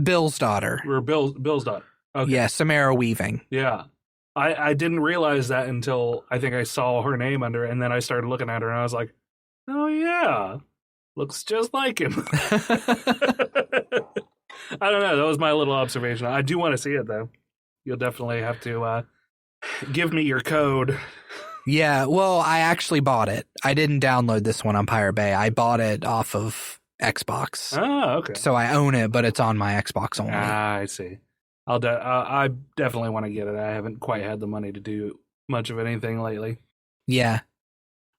Bill's daughter. Or Bill's daughter. Okay. Yeah, Samara Weaving. Yeah. I didn't realize that until I think I saw her name under it, and then I started looking at her and I was like, oh yeah, looks just like him. I don't know. That was my little observation. I do want to see it though. You'll definitely have to give me your code. Yeah, well, I actually bought it. I didn't download this one on Pirate Bay. I bought it off of Xbox. Oh, okay. So I own it, but it's on my Xbox only. I see. I definitely want to get it. I haven't quite had the money to do much of anything lately. Yeah.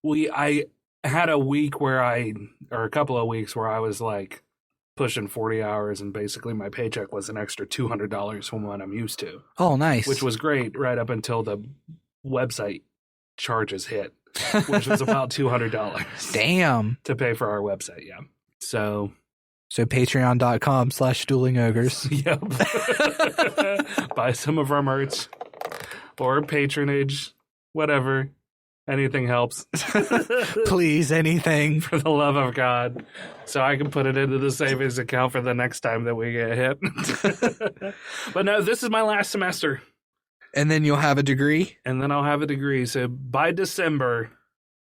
I had a week or a couple of weeks where I was like pushing 40 hours and basically my paycheck was an extra $200 from what I'm used to. Oh, nice. Which was great right up until the website charges hit, which was about $200. Damn. To pay for our website, yeah. So patreon.com/Dueling Ogres. Yep. Buy some of our merch or patronage, whatever. Anything helps. Please, anything. For the love of God. So I can put it into the savings account for the next time that we get hit. But no, this is my last semester. And then you'll have a degree? And then I'll have a degree. So by December,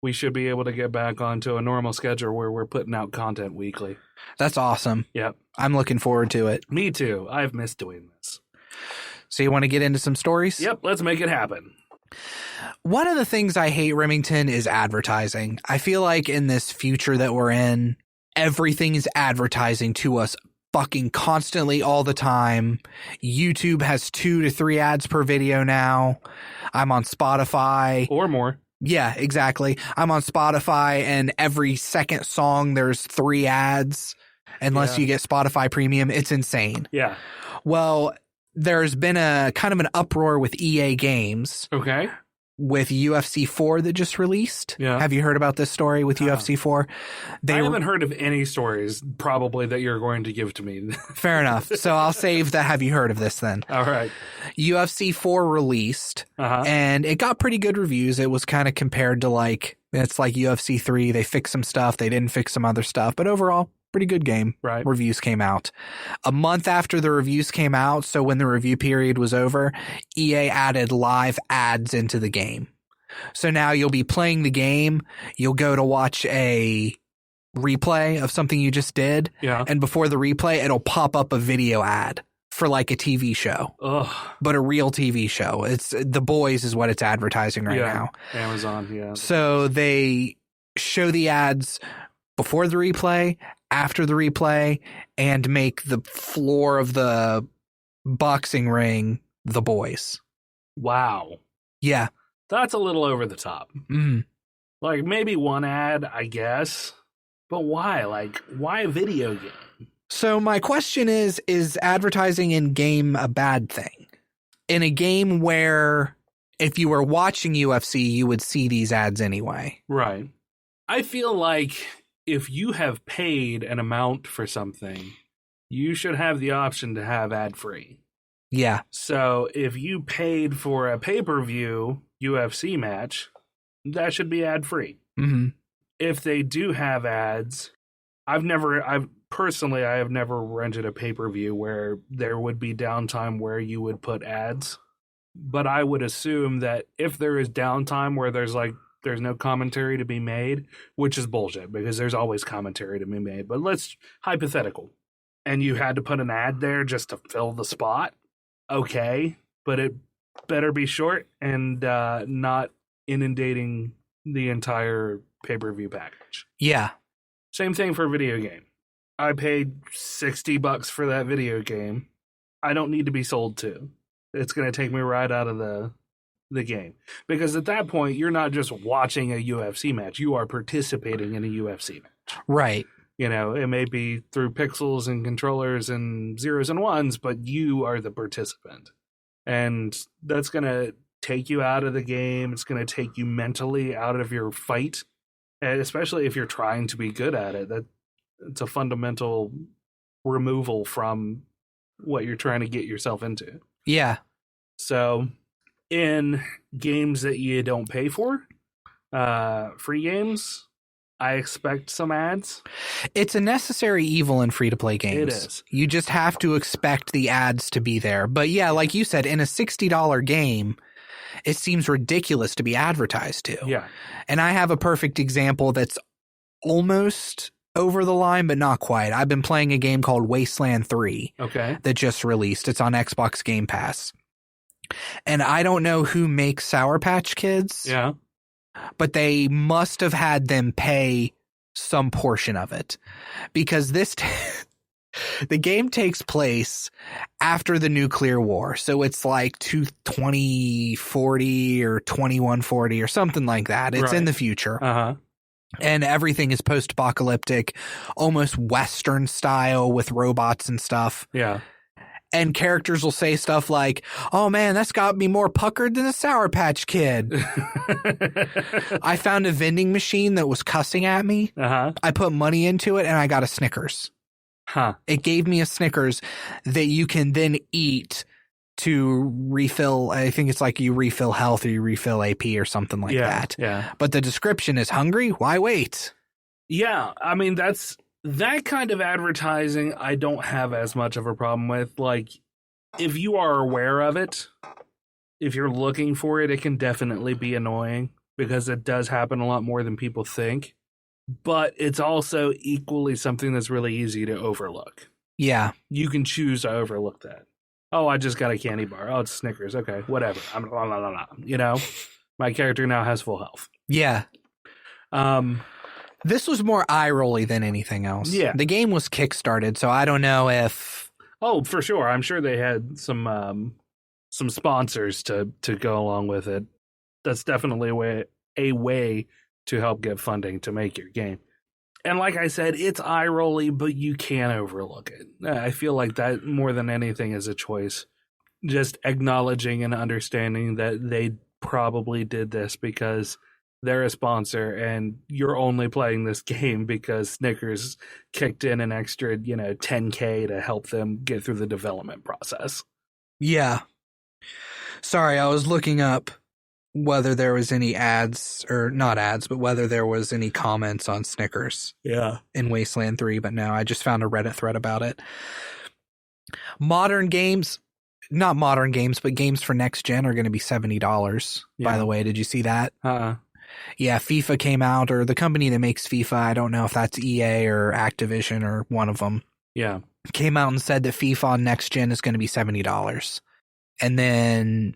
we should be able to get back onto a normal schedule where we're putting out content weekly. That's awesome. Yep. I'm looking forward to it. Me too. I've missed doing this. So you want to get into some stories? Yep, let's make it happen. One of the things I hate, Remington, is advertising. I feel like in this future that we're in, everything is advertising to us fucking constantly all the time. YouTube has 2 to 3 ads per video now. I'm on Spotify. Or more. Yeah, exactly. I'm on Spotify and every second song there's 3 ads unless you get Spotify Premium. It's insane. Yeah. Well, there's been a kind of an uproar with EA Games. Okay. With UFC 4 that just released. Yeah. Have you heard about this story with UFC 4? I haven't heard of any stories probably that you're going to give to me. Fair enough. So I'll save the have you heard of this then. All right. UFC 4 released and it got pretty good reviews. It was kind of compared to it's like UFC 3. They fixed some stuff. They didn't fix some other stuff. But overall, pretty good game. Right. Reviews came out. A month after the reviews came out, so when the review period was over, EA added live ads into the game. So now you'll be playing the game, you'll go to watch a replay of something you just did, and before the replay, it'll pop up a video ad for like a TV show. Ugh. But a real TV show. It's The Boys is what it's advertising right now. Amazon, yeah. So they show the ads before the replay, after the replay, and make the floor of the boxing ring The Boys. Wow. Yeah. That's a little over the top. Mm. Like maybe one ad, I guess. But why? Like, why a video game? So my question is advertising in game a bad thing? In a game where if you were watching UFC, you would see these ads anyway. Right. I feel like if you have paid an amount for something, you should have the option to have ad-free. Yeah. So if you paid for a pay-per-view UFC match, that should be ad-free. Mm-hmm. If they do have ads, I have never rented a pay-per-view where there would be downtime where you would put ads. But I would assume that if there is downtime where there's no commentary to be made, which is bullshit because there's always commentary to be made. But let's hypothetical. And you had to put an ad there just to fill the spot. Okay. But it better be short and not inundating the entire pay-per-view package. Yeah. Same thing for a video game. I paid $60 for that video game. I don't need to be sold to. It's going to take me right out of the game. Because at that point, you're not just watching a UFC match. You are participating in a UFC match. Right. You know, it may be through pixels and controllers and zeros and ones, but you are the participant. And that's going to take you out of the game. It's going to take you mentally out of your fight. And especially if you're trying to be good at it. It's a fundamental removal from what you're trying to get yourself into. Yeah. So in games that you don't pay for, free games, I expect some ads. It's a necessary evil in free-to-play games. It is. You just have to expect the ads to be there. But yeah, like you said, in a $60 game, it seems ridiculous to be advertised to. Yeah. And I have a perfect example that's almost over the line, but not quite. I've been playing a game called Wasteland 3. Okay. That just released. It's on Xbox Game Pass. And I don't know who makes Sour Patch Kids. Yeah. But they must have had them pay some portion of it. Because the game takes place after the nuclear war. So it's like 2040 or 2140 or something like that. It's in the future. Uh-huh. And everything is post-apocalyptic, almost Western style with robots and stuff. Yeah. And characters will say stuff like, oh man, that's got me more puckered than a Sour Patch Kid. I found a vending machine that was cussing at me. Uh-huh. I put money into it and I got a Snickers. Huh. It gave me a Snickers that you can then eat to refill. I think it's like you refill health or you refill AP or something like that. Yeah. But the description is hungry. Why wait? Yeah. I mean, that kind of advertising I don't have as much of a problem with. Like, if you are aware of it, if you're looking for it, it can definitely be annoying because it does happen a lot more than people think. But it's also equally something that's really easy to overlook. Yeah. You can choose to overlook that. Oh, I just got a candy bar. Oh, it's Snickers. Okay, whatever. You know, my character now has full health. Yeah. This was more eye-rolly than anything else. Yeah. The game was kickstarted, so I don't know if... Oh, for sure. I'm sure they had some sponsors to go along with it. That's definitely a way to help get funding to make your game. And like I said, it's eye-rolly, but you can't overlook it. I feel like that more than anything is a choice. Just acknowledging and understanding that they probably did this because they're a sponsor and you're only playing this game because Snickers kicked in an extra, $10K to help them get through the development process. Yeah. Sorry, I was looking up whether there was any ads, or not ads, but whether there was any comments on Snickers in Wasteland 3, but no, I just found a Reddit thread about it. Modern games, not modern games, but games for next gen are going to be $70, by the way. Did you see that? Yeah, FIFA came out, or the company that makes FIFA, I don't know if that's EA or Activision or one of them. Yeah. Came out and said that FIFA on next gen is going to be $70. And then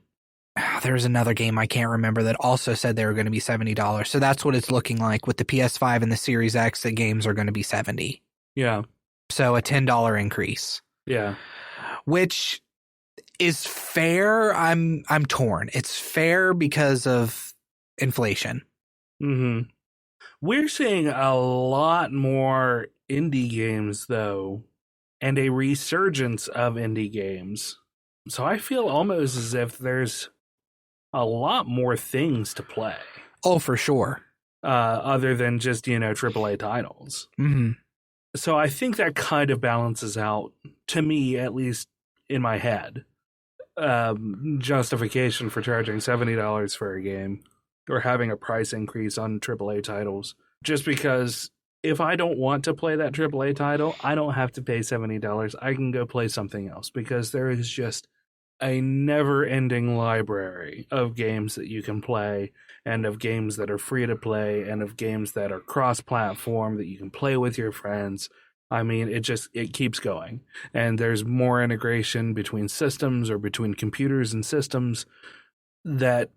there's another game I can't remember that also said they were going to be $70. So that's what it's looking like with the PS5 and the Series X. The games are going to be $70. Yeah. So a $10 increase. Yeah. Which is fair. I'm torn. It's fair because of inflation. Mm-hmm. We're seeing a lot more indie games though, and a resurgence of indie games. So I feel almost as if there's a lot more things to play. Oh, for sure. other than just, AAA titles. Mm-hmm. So I think that kind of balances out, to me, at least in my head, justification for charging $70 for a game or having a price increase on AAA titles. Just because if I don't want to play that AAA title, I don't have to pay $70. I can go play something else because there is just a never-ending library of games that you can play, and of games that are free to play, and of games that are cross-platform that you can play with your friends. I mean, it keeps going. And there's more integration between systems or between computers and systems that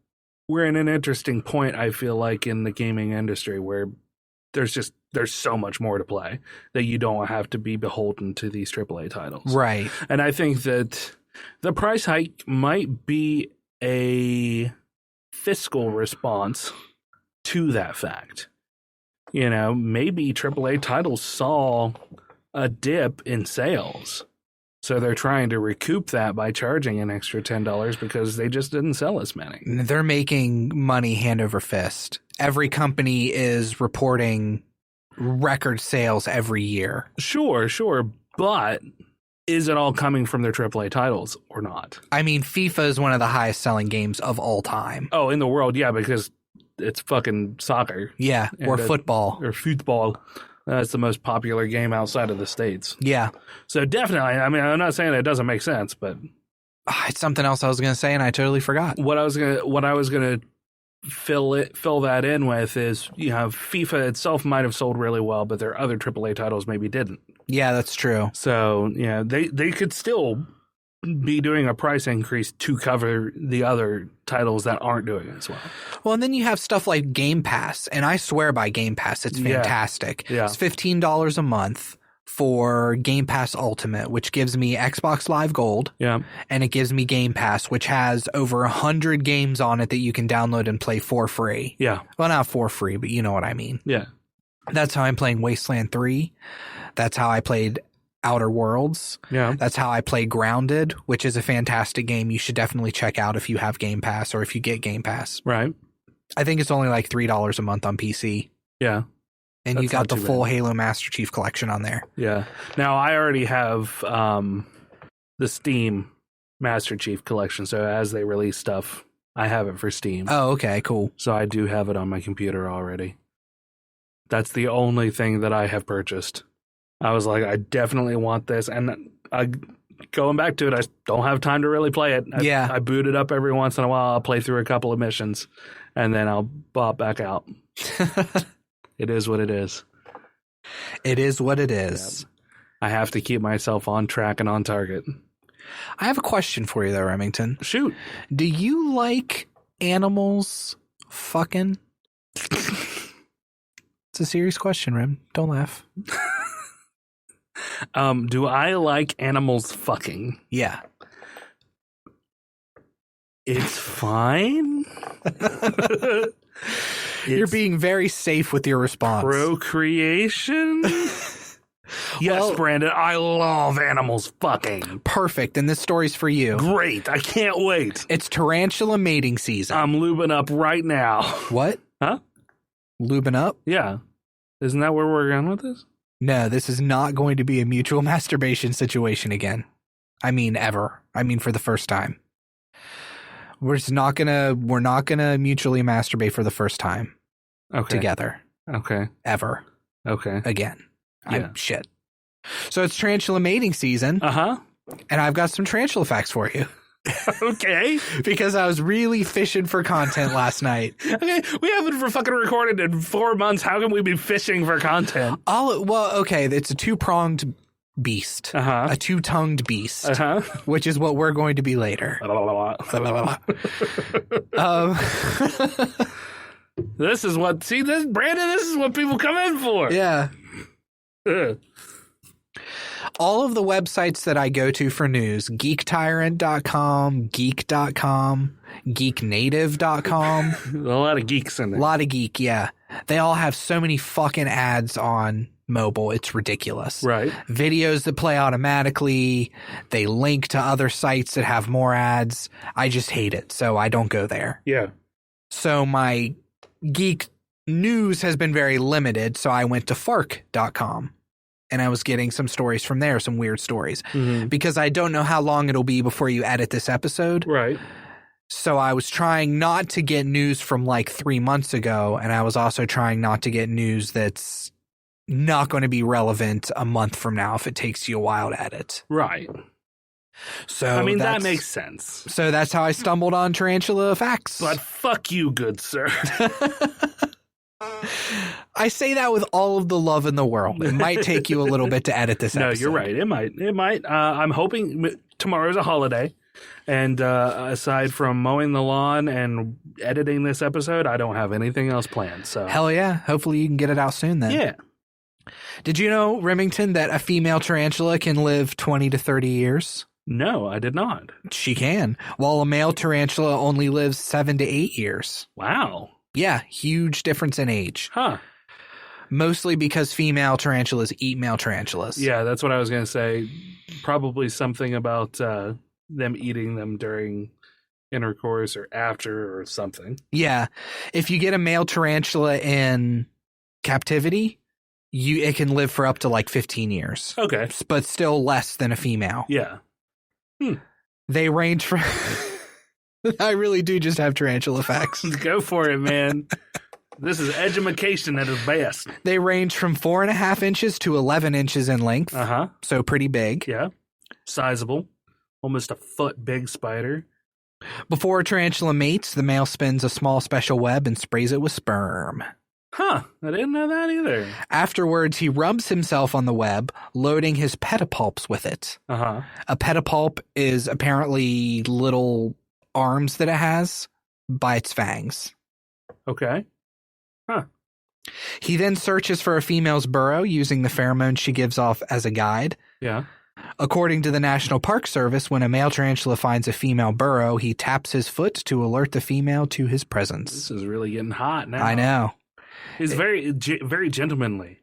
we're in an interesting point, I feel like, in the gaming industry where there's so much more to play that you don't have to be beholden to these AAA titles. Right. And I think that the price hike might be a fiscal response to that fact. Maybe AAA titles saw a dip in sales, so they're trying to recoup that by charging an extra $10 because they just didn't sell as many. They're making money hand over fist. Every company is reporting record sales every year. Sure, but is it all coming from their AAA titles or not? I mean, FIFA is one of the highest selling games of all time. Oh, in the world, yeah, because it's fucking soccer. Yeah, or football. Or football. That's the most popular game outside of the States. Yeah. So definitely, I mean, I'm not saying it doesn't make sense, but it's something else I was going to say and I totally forgot. What I was going to fill that in with is, FIFA itself might have sold really well, but their other AAA titles maybe didn't. Yeah, that's true. So, they could still be doing a price increase to cover the other titles that aren't doing it as well. Well, and then you have stuff like Game Pass, and I swear by Game Pass, it's fantastic. Yeah. It's $15 a month for Game Pass Ultimate, which gives me Xbox Live Gold. Yeah. And it gives me Game Pass, which has over 100 games on it that you can download and play for free. Yeah. Well, not for free, but you know what I mean. Yeah. That's how I'm playing Wasteland 3. That's how I played Outer Worlds. Yeah. That's how I play Grounded, which is a fantastic game you should definitely check out if you have Game Pass or if you get Game Pass. Right. I think it's only like $3 a month on PC. Yeah. And you got the full Halo Master Chief Collection on there. Yeah. Now, I already have the Steam Master Chief Collection, so as they release stuff, I have it for Steam. Oh, okay, cool. So I do have it on my computer already. That's the only thing that I have purchased. I was like, I definitely want this, and going back to it, I don't have time to really play it. I boot it up every once in a while. I'll play through a couple of missions, and then I'll bop back out. It is what it is. It is what it is. Yep. I have to keep myself on track and on target. I have a question for you, though, Remington. Shoot. Do you like animals fucking? It's a serious question, Rem. Don't laugh. Do I like animals fucking? Yeah. It's fine. You're being very safe with your response. Procreation? Yes, Brandon, I love animals fucking. Perfect, and this story's for you. Great, I can't wait. It's tarantula mating season. I'm lubing up right now. What? Huh? Lubing up? Yeah. Isn't that where we're going with this? No, this is not going to be a mutual masturbation situation again. I mean, ever. I mean, for the first time. We're not gonna mutually masturbate for the first time. Okay. Together. Okay. Ever. Okay. Again. Yeah. Shit. So it's tarantula mating season. Uh-huh. And I've got some tarantula facts for you. Okay. Because I was really fishing for content last night. Okay. We haven't fucking recorded in 4 months. How can we be fishing for content? Okay. It's a two-pronged beast. Uh-huh. A two-tongued beast. Uh-huh. Which is what we're going to be later. This is what, Brandon, this is what people come in for. Yeah. All of the websites that I go to for news, geektyrant.com, geek.com, geeknative.com. A lot of geeks in there. A lot of geek, yeah. They all have so many fucking ads on mobile. It's ridiculous. Right. Videos that play automatically. They link to other sites that have more ads. I just hate it, so I don't go there. Yeah. So my geek news has been very limited, so I went to fark.com. And I was getting some stories from there, some weird stories. Mm-hmm. Because I don't know how long it'll be before you edit this episode. Right. So I was trying not to get news from like 3 months ago, and I was also trying not to get news that's not going to be relevant a month from now if it takes you a while to edit. Right. So I mean, that makes sense. So that's how I stumbled on Tarantula Facts. But fuck you, good sir. I say that with all of the love in the world. It might take you a little bit to edit this episode. No, you're right. It might. I'm hoping tomorrow's a holiday. And aside from mowing the lawn and editing this episode, I don't have anything else planned. So hell yeah. Hopefully you can get it out soon then. Yeah. Did you know, Remington, that a female tarantula can live 20 to 30 years? No, I did not. She can. While a male tarantula only lives 7 to 8 years. Wow. Yeah, huge difference in age. Huh. Mostly because female tarantulas eat male tarantulas. Yeah, that's what I was going to say. Probably something about them eating them during intercourse or after or something. Yeah. If you get a male tarantula in captivity, it can live for up to like 15 years. Okay. But still less than a female. Yeah. They range from... I really do just have tarantula facts. Go for it, man. This is edumacation at its best. They range from 4.5 inches to 11 inches in length. Uh-huh. So pretty big. Yeah. Sizable. Almost a foot big spider. Before a tarantula mates, the male spins a small special web and sprays it with sperm. Huh. I didn't know that either. Afterwards, he rubs himself on the web, loading his pedipalps with it. Uh-huh. A pedipalp is apparently little arms that it has by its fangs. Okay. Huh. He then searches for a female's burrow using the pheromones she gives off as a guide. Yeah. According to the National Park Service, when a male tarantula finds a female burrow, he taps his foot to alert the female to his presence. This is really getting hot now. I know. He's very gentlemanly.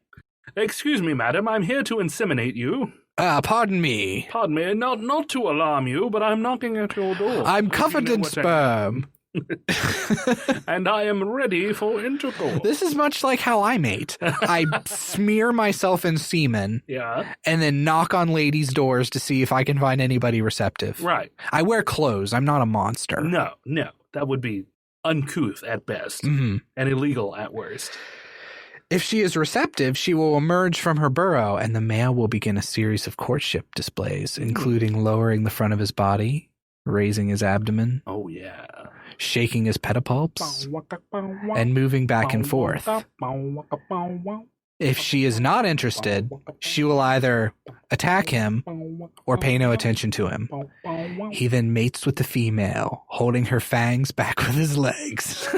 Excuse me, madam, I'm here to inseminate you. Pardon me. Pardon me, not to alarm you, but I'm knocking at your door. I'm covered in sperm. And I am ready for intercourse. This is much like how I mate. I smear myself in semen. Yeah. And then knock on ladies' doors to see if I can find anybody receptive. Right. I wear clothes. I'm not a monster. No. That would be uncouth at best and illegal at worst. If she is receptive, she will emerge from her burrow, and the male will begin a series of courtship displays, including lowering the front of his body, raising his abdomen, shaking his pedipalps, and moving back and forth. If she is not interested, she will either attack him or pay no attention to him. He then mates with the female, holding her fangs back with his legs.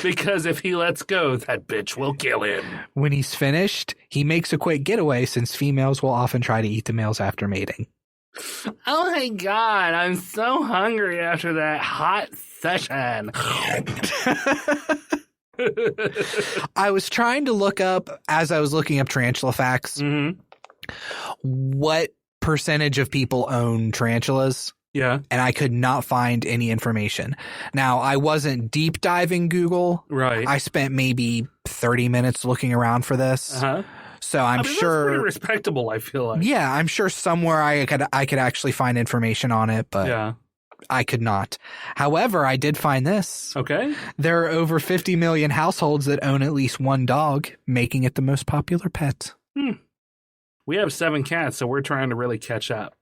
Because if he lets go, that bitch will kill him. When he's finished, he makes a quick getaway since females will often try to eat the males after mating. Oh my god, I'm so hungry after that hot session. I was trying to look up, as I was looking up tarantula facts, what percentage of people own tarantulas. Yeah. And I could not find any information. Now, I wasn't deep diving Google. Right. I spent maybe 30 minutes looking around for this. Uh-huh. So I'm sure that's pretty respectable, I feel like. Yeah, I'm sure somewhere I could actually find information on it, but I could not. However, I did find this. Okay. There are over 50 million households that own at least one dog, making it the most popular pet. We have 7 cats, so we're trying to really catch up.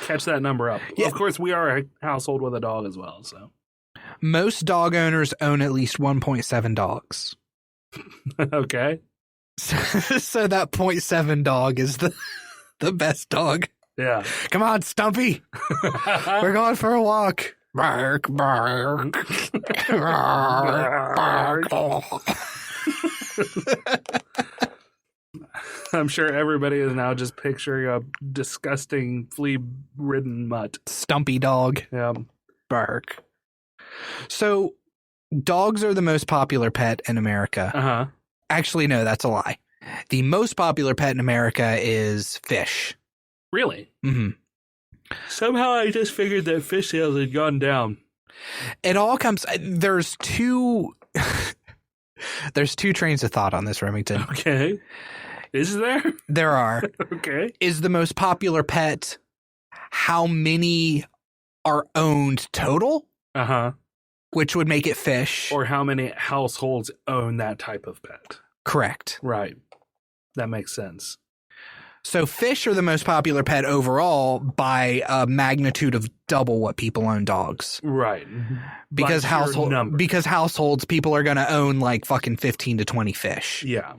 Catch that number up. Yeah. Of course, we are a household with a dog as well, so. Most dog owners own at least 1.7 dogs. Okay. So that 0.7 dog is the best dog. Yeah. Come on, Stumpy. We're going for a walk. Bark, bark. Bark, bark. I'm sure everybody is now just picturing a disgusting flea-ridden mutt. Stumpy dog. Yeah. Bark. So, dogs are the most popular pet in America. Uh-huh. Actually, no, that's a lie. The most popular pet in America is fish. Really? Mm-hmm. Somehow I just figured that fish sales had gone down. It all comes... There's two... There's two trains of thought on this, Remington. Okay. Is there? There are. Okay. Is the most popular pet how many are owned total? Uh-huh. Which would make it fish. Or how many households own that type of pet. Correct. Right. That makes sense. So fish are the most popular pet overall by a magnitude of double what people own dogs. Right. Because households, people are going to own like fucking 15 to 20 fish. Yeah.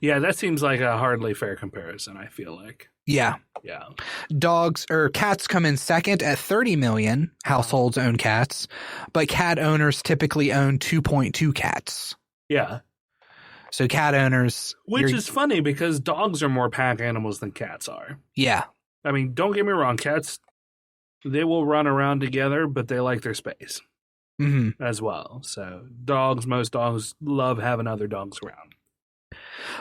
Yeah, that seems like a hardly fair comparison, I feel like. Yeah. Yeah. Cats come in second at 30 million households own cats, but cat owners typically own 2.2 cats. Yeah. So cat owners... Which is funny because dogs are more pack animals than cats are. Yeah. I mean, don't get me wrong, cats, they will run around together, but they like their space as well. So most dogs love having other dogs around.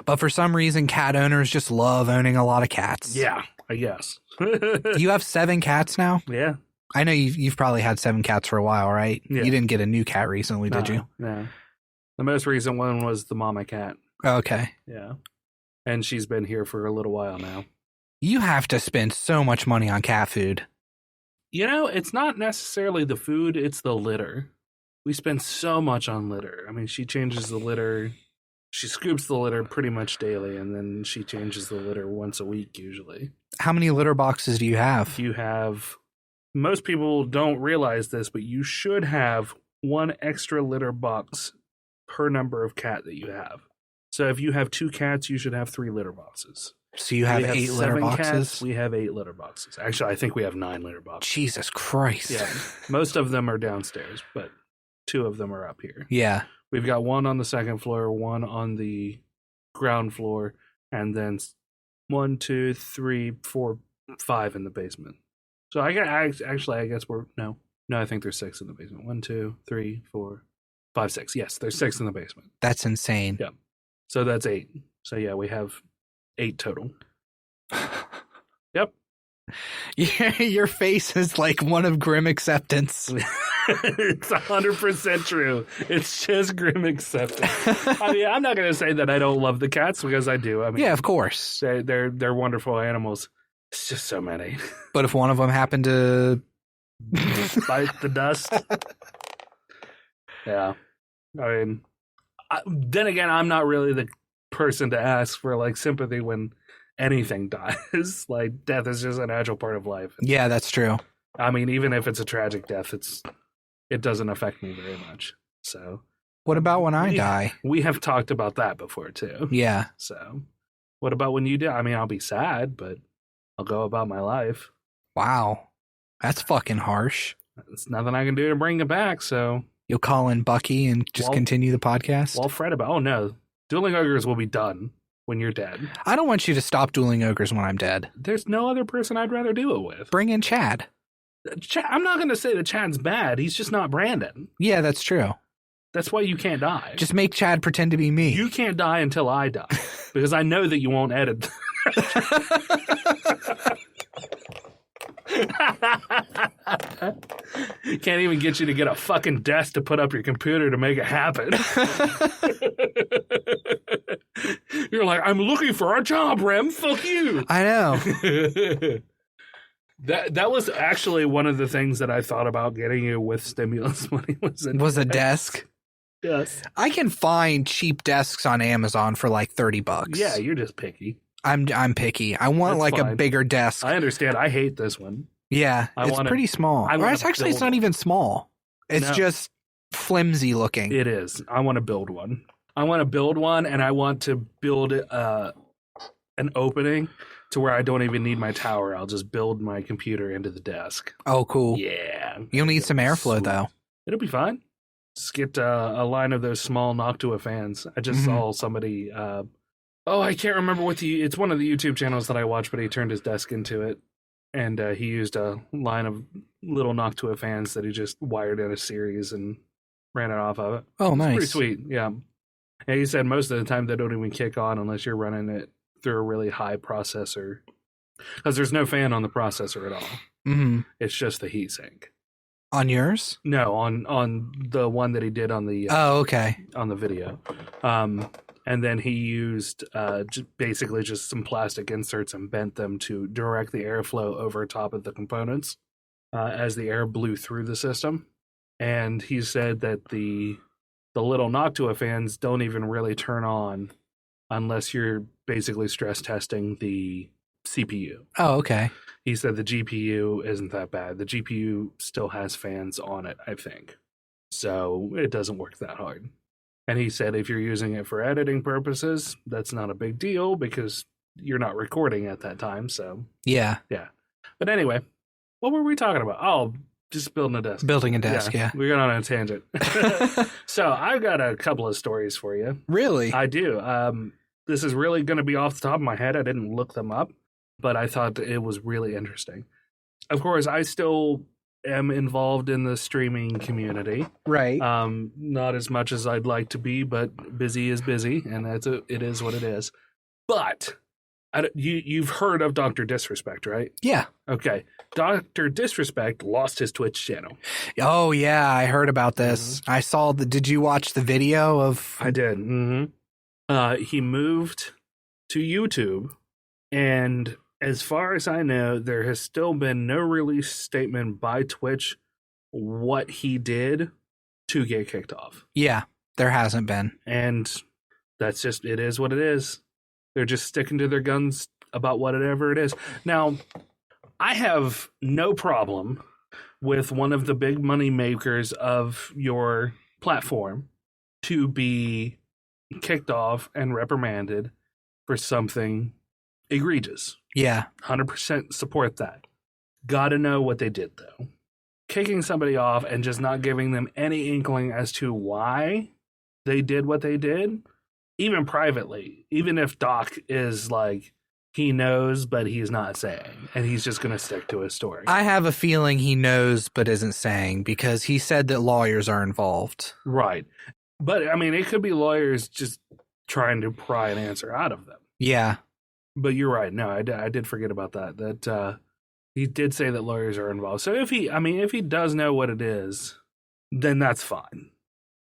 But for some reason, cat owners just love owning a lot of cats. Yeah, I guess. You have 7 cats now? Yeah. I know you've probably had 7 cats for a while, right? Yeah. You didn't get a new cat recently, did you? No. The most recent one was the mama cat. Okay. Yeah. And she's been here for a little while now. You have to spend so much money on cat food. You know, it's not necessarily the food, it's the litter. We spend so much on litter. I mean, she changes the litter. She scoops the litter pretty much daily, and then she changes the litter once a week usually. How many litter boxes do you have? Most people don't realize this, but you should have 1 extra litter box per number of cat that you have. So if you have 2 cats, you should have 3 litter boxes. So you have 8 litter boxes? Cats, we have 8 litter boxes. Actually, I think we have 9 litter boxes. Jesus Christ. Yeah. Most of them are downstairs, but 2 of them are up here. Yeah. We've got 1 on the second floor, 1 on the ground floor, and then 1, 2, 3, 4, 5 in the basement. So I guess we're no, I think there's 6 in the basement. 1, 2, 3, 4, 5, 6. Yes, there's 6 in the basement. That's insane. Yeah. So that's 8. So yeah, we have 8 total. Yep. Your face is like one of grim acceptance. It's 100% true. It's just grim acceptance. I mean, I'm not going to say that I don't love the cats because I do. I mean, yeah, of course. They're wonderful animals. It's just so many. But if one of them happened to bite the dust, yeah. I mean, then again, I'm not really the person to ask for like sympathy when anything dies. Like death is just a natural part of life. Yeah, that's true. I mean, even if it's a tragic death, it doesn't affect me very much. So, what about when I die? We have talked about that before too. Yeah. So, what about when you die? I mean, I'll be sad, but I'll go about my life. Wow, that's fucking harsh. There's nothing I can do to bring it back. So you'll call in Bucky and just continue the podcast. Well, Fred about. Oh no, Dueling Ogres will be done when you're dead. I don't want you to stop Dueling Ogres when I'm dead. There's no other person I'd rather do it with. Bring in Chad. I'm not going to say that Chad's bad. He's just not Brandon. Yeah, that's true. That's why you can't die. Just make Chad pretend to be me. You can't die until I die. Because I know that you won't edit. Can't even get you to get a fucking desk to put up your computer to make it happen. You're like, I'm looking for a job, Rem. Fuck you. I know. That was actually one of the things that I thought about getting you with stimulus money was a desk. Yes. I can find cheap desks on Amazon for like $30. Yeah, you're just picky. I'm picky. I want That's like fine. a bigger desk. I understand. I hate this one. Yeah, it's pretty small. It's not even small. It's just flimsy looking. It is. I want to build one. And I want to build an opening to where I don't even need my tower. I'll just build my computer into the desk. Oh, cool. Yeah. You'll need some airflow, though. It'll be fine. Just get a line of those small Noctua fans. I just saw somebody... I can't remember it's one of the YouTube channels that I watch, but he turned his desk into it. And he used a line of little Noctua fans that he just wired in a series and ran it off of it. Oh, nice. Pretty sweet, yeah. And he said most of the time they don't even kick on unless you're running it through a really high processor. Because there's no fan on the processor at all. Mm-hmm. It's just the heatsink. On yours? No, on the one that he did on the okay. on the video. And then he used basically just some plastic inserts and bent them to direct the airflow over top of the components as the air blew through the system. And he said that the little Noctua fans don't even really turn on unless you're basically stress testing the CPU. Oh, okay. He said the GPU isn't that bad. The GPU still has fans on it, I think. So it doesn't work that hard. And he said if you're using it for editing purposes, that's not a big deal because you're not recording at that time. So yeah. But anyway, what were we talking about? Oh, just building a desk. Building a desk, yeah. We got on a tangent. So I've got a couple of stories for you. Really? I do. This is really going to be off the top of my head. I didn't look them up, but I thought it was really interesting. Of course, I still am involved in the streaming community. Right. Not as much as I'd like to be, but busy is busy, and it is what it is. But you've heard of Dr. Disrespect, right? Yeah. Okay. Dr. Disrespect lost his Twitch channel. Oh, yeah. I heard about this. Mm-hmm. I saw did you watch the video of? I did. Mm-hmm. He moved to YouTube, and as far as I know, there has still been no release statement by Twitch what he did to get kicked off. Yeah, there hasn't been. And that's just, it is what it is. They're just sticking to their guns about whatever it is. Now, I have no problem with one of the big money makers of your platform to be kicked off and reprimanded for something egregious. Yeah. 100% support that. Gotta know what they did, though. Kicking somebody off and just not giving them any inkling as to why they did what they did, even privately, even if Doc is like, he knows, but he's not saying, and he's just going to stick to his story. I have a feeling he knows, but isn't saying, because he said that lawyers are involved. Right. But, I mean, it could be lawyers just trying to pry an answer out of them. Yeah. But you're right. No, I did forget about that. That he did say that lawyers are involved. So if he does know what it is, then that's fine.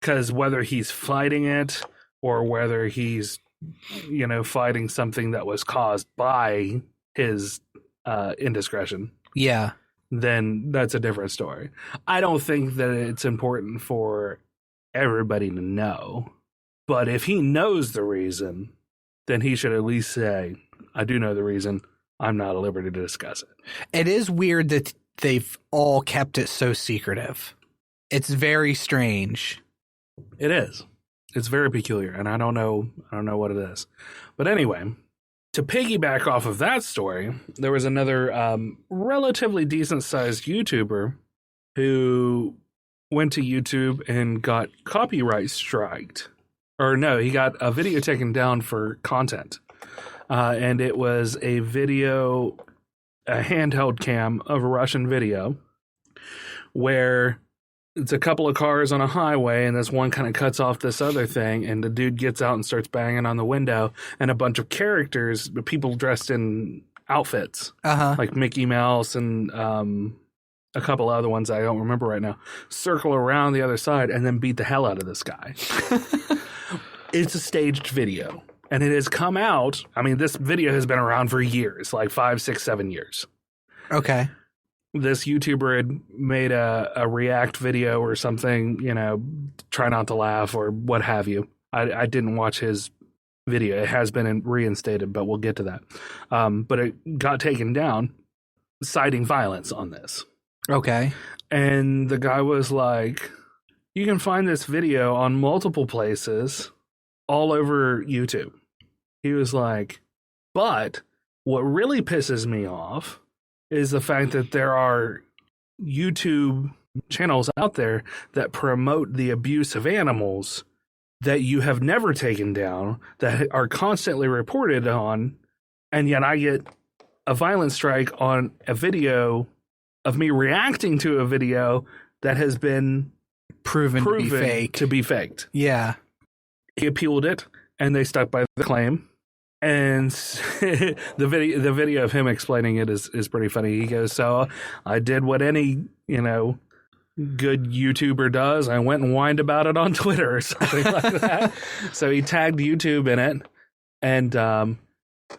Because whether he's fighting it or whether he's, fighting something that was caused by his indiscretion, yeah, then that's a different story. I don't think that it's important for everybody to know. But if he knows the reason, then he should at least say, I do know the reason. I'm not at liberty to discuss it. It is weird that they've all kept it so secretive. It's very strange. It is. It's very peculiar, and I don't know what it is. But anyway, to piggyback off of that story, there was another relatively decent-sized YouTuber who went to YouTube and got copyright striked. Or no, he got a video taken down for content. And it was a handheld cam of a Russian video where it's a couple of cars on a highway and this one kind of cuts off this other thing, and the dude gets out and starts banging on the window, and a bunch of characters, people dressed in outfits, like Mickey Mouse and a couple other ones I don't remember right now, circle around the other side and then beat the hell out of this guy. It's a staged video. And it has come out. I mean, this video has been around for years, like 5, 6, 7 years. Okay. This YouTuber had made a react video or something, try not to laugh or what have you. I didn't watch his video. It has been reinstated, but we'll get to that. But it got taken down, citing violence on this. Okay. And the guy was like, you can find this video on multiple places all over YouTube. He was like, but what really pisses me off is the fact that there are YouTube channels out there that promote the abuse of animals that you have never taken down, that are constantly reported on, and yet I get a violence strike on a video of me reacting to a video that has been proven to be faked. Yeah. He appealed it, and they stuck by the claim. And the video of him explaining it is pretty funny. He goes, so I did what any, good YouTuber does. I went and whined about it on Twitter or something like that. So he tagged YouTube in it, and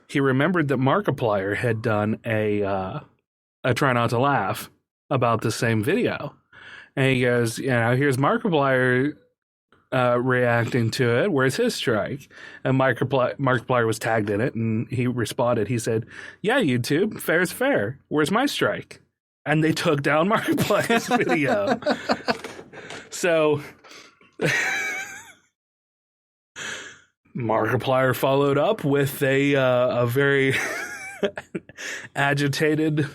he remembered that Markiplier had done a Try Not to Laugh about the same video. And he goes, here's Markiplier reacting to it. Where's his strike? And Markiplier was tagged in it, and he responded. He said, yeah, YouTube, fair's fair. Where's my strike? And they took down Markiplier's video. So Markiplier followed up with a very agitated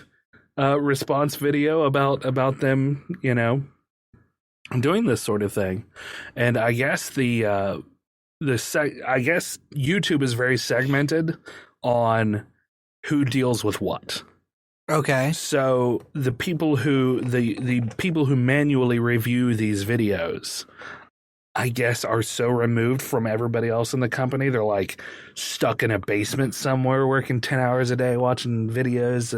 response video about them, doing this sort of thing. And I guess I guess YouTube is very segmented on who deals with what. Okay. So the people who manually review these videos, I guess, are so removed from everybody else in the company. They're like stuck in a basement somewhere, working 10 hours a day, watching videos,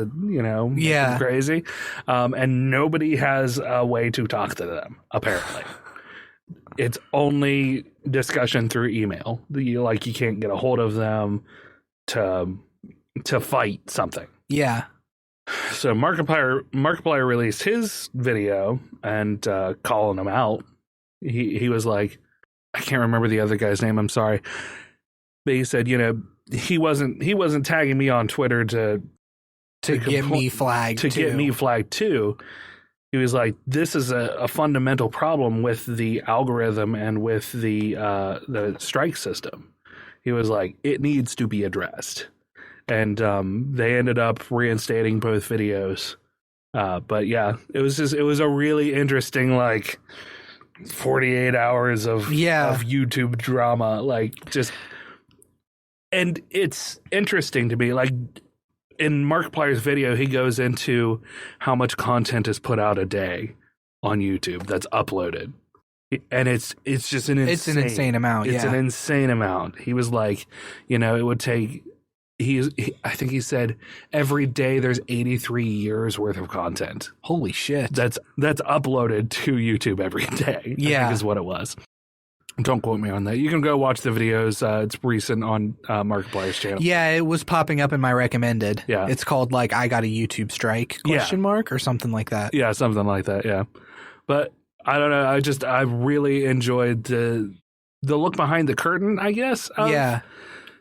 yeah, crazy. And nobody has a way to talk to them, apparently. It's only discussion through email. You can't get a hold of them to fight something. Yeah. So Markiplier released his video and calling him out. He was like, I can't remember the other guy's name, I'm sorry. But he said, he wasn't tagging me on Twitter to get me flagged to get me flagged too. He was like, this is a fundamental problem with the algorithm and with the strike system. He was like, it needs to be addressed. And they ended up reinstating both videos. But yeah, it was a really interesting 48 hours of YouTube drama, and it's interesting to me. In Markiplier's video, he goes into how much content is put out a day on YouTube that's uploaded, and it's just an insane amount. It's an insane amount. He was like, it would take. I think he said every day there's 83 years worth of content. Holy shit. That's uploaded to YouTube every day. Yeah. I think is what it was. Don't quote me on that. You can go watch the videos. It's recent on Markiplier's channel. Yeah, it was popping up in my recommended. Yeah. It's called I got a YouTube strike ? Or something like that. Yeah, something like that, yeah. But I don't know, I really enjoyed the look behind the curtain, I guess.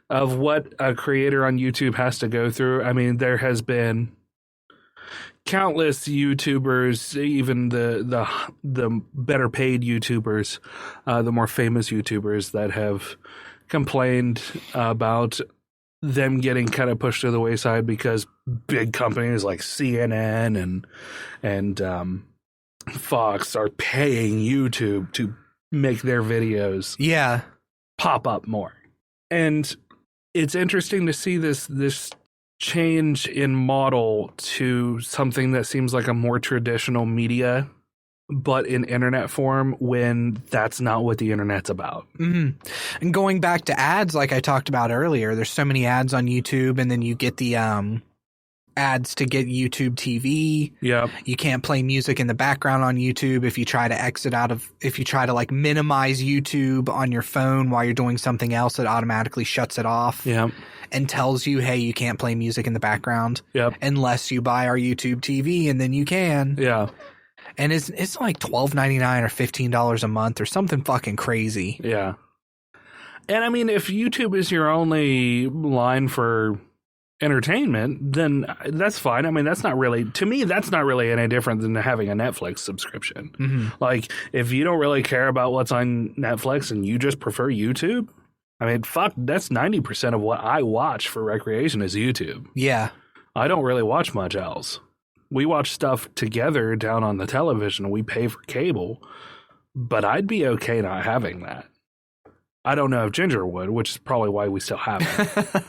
Of what a creator on YouTube has to go through. I mean, there has been countless YouTubers, even the better paid YouTubers, the more famous YouTubers that have complained about them getting kind of pushed to the wayside because big companies like CNN and Fox are paying YouTube to make their videos pop up more. And it's interesting to see this change in model to something that seems like a more traditional media, but in internet form, when that's not what the internet's about. Mm-hmm. And going back to ads, like I talked about earlier, there's so many ads on YouTube, and then you get the ads to get YouTube TV. Yeah. You can't play music in the background on YouTube if you try to minimize YouTube on your phone while you're doing something else, it automatically shuts it off. Yeah. And tells you, hey, you can't play music in the background. Yep. Unless you buy our YouTube TV, and then you can. Yeah. And it's like $12.99 or $15 a month or something fucking crazy. Yeah. And I mean, if YouTube is your only line for entertainment, then that's fine. I mean, to me, that's not really any different than having a Netflix subscription. Mm-hmm. If you don't really care about what's on Netflix and you just prefer YouTube, I mean, fuck, that's 90% of what I watch for recreation is YouTube. Yeah. I don't really watch much else. We watch stuff together down on the television. We pay for cable, but I'd be okay not having that. I don't know if Ginger would, which is probably why we still have it.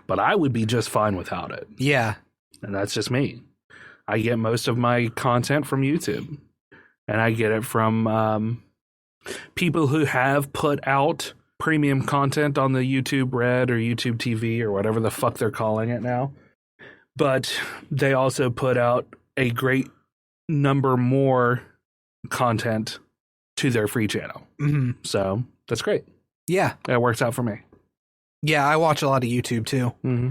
But I would be just fine without it. Yeah. And that's just me. I get most of my content from YouTube. And I get it from people who have put out premium content on the YouTube Red or YouTube TV or whatever the fuck they're calling it now. But they also put out a great number more content to their free channel. Mm-hmm. So that's great. Yeah. That works out for me. Yeah, I watch a lot of YouTube too. Mm-hmm.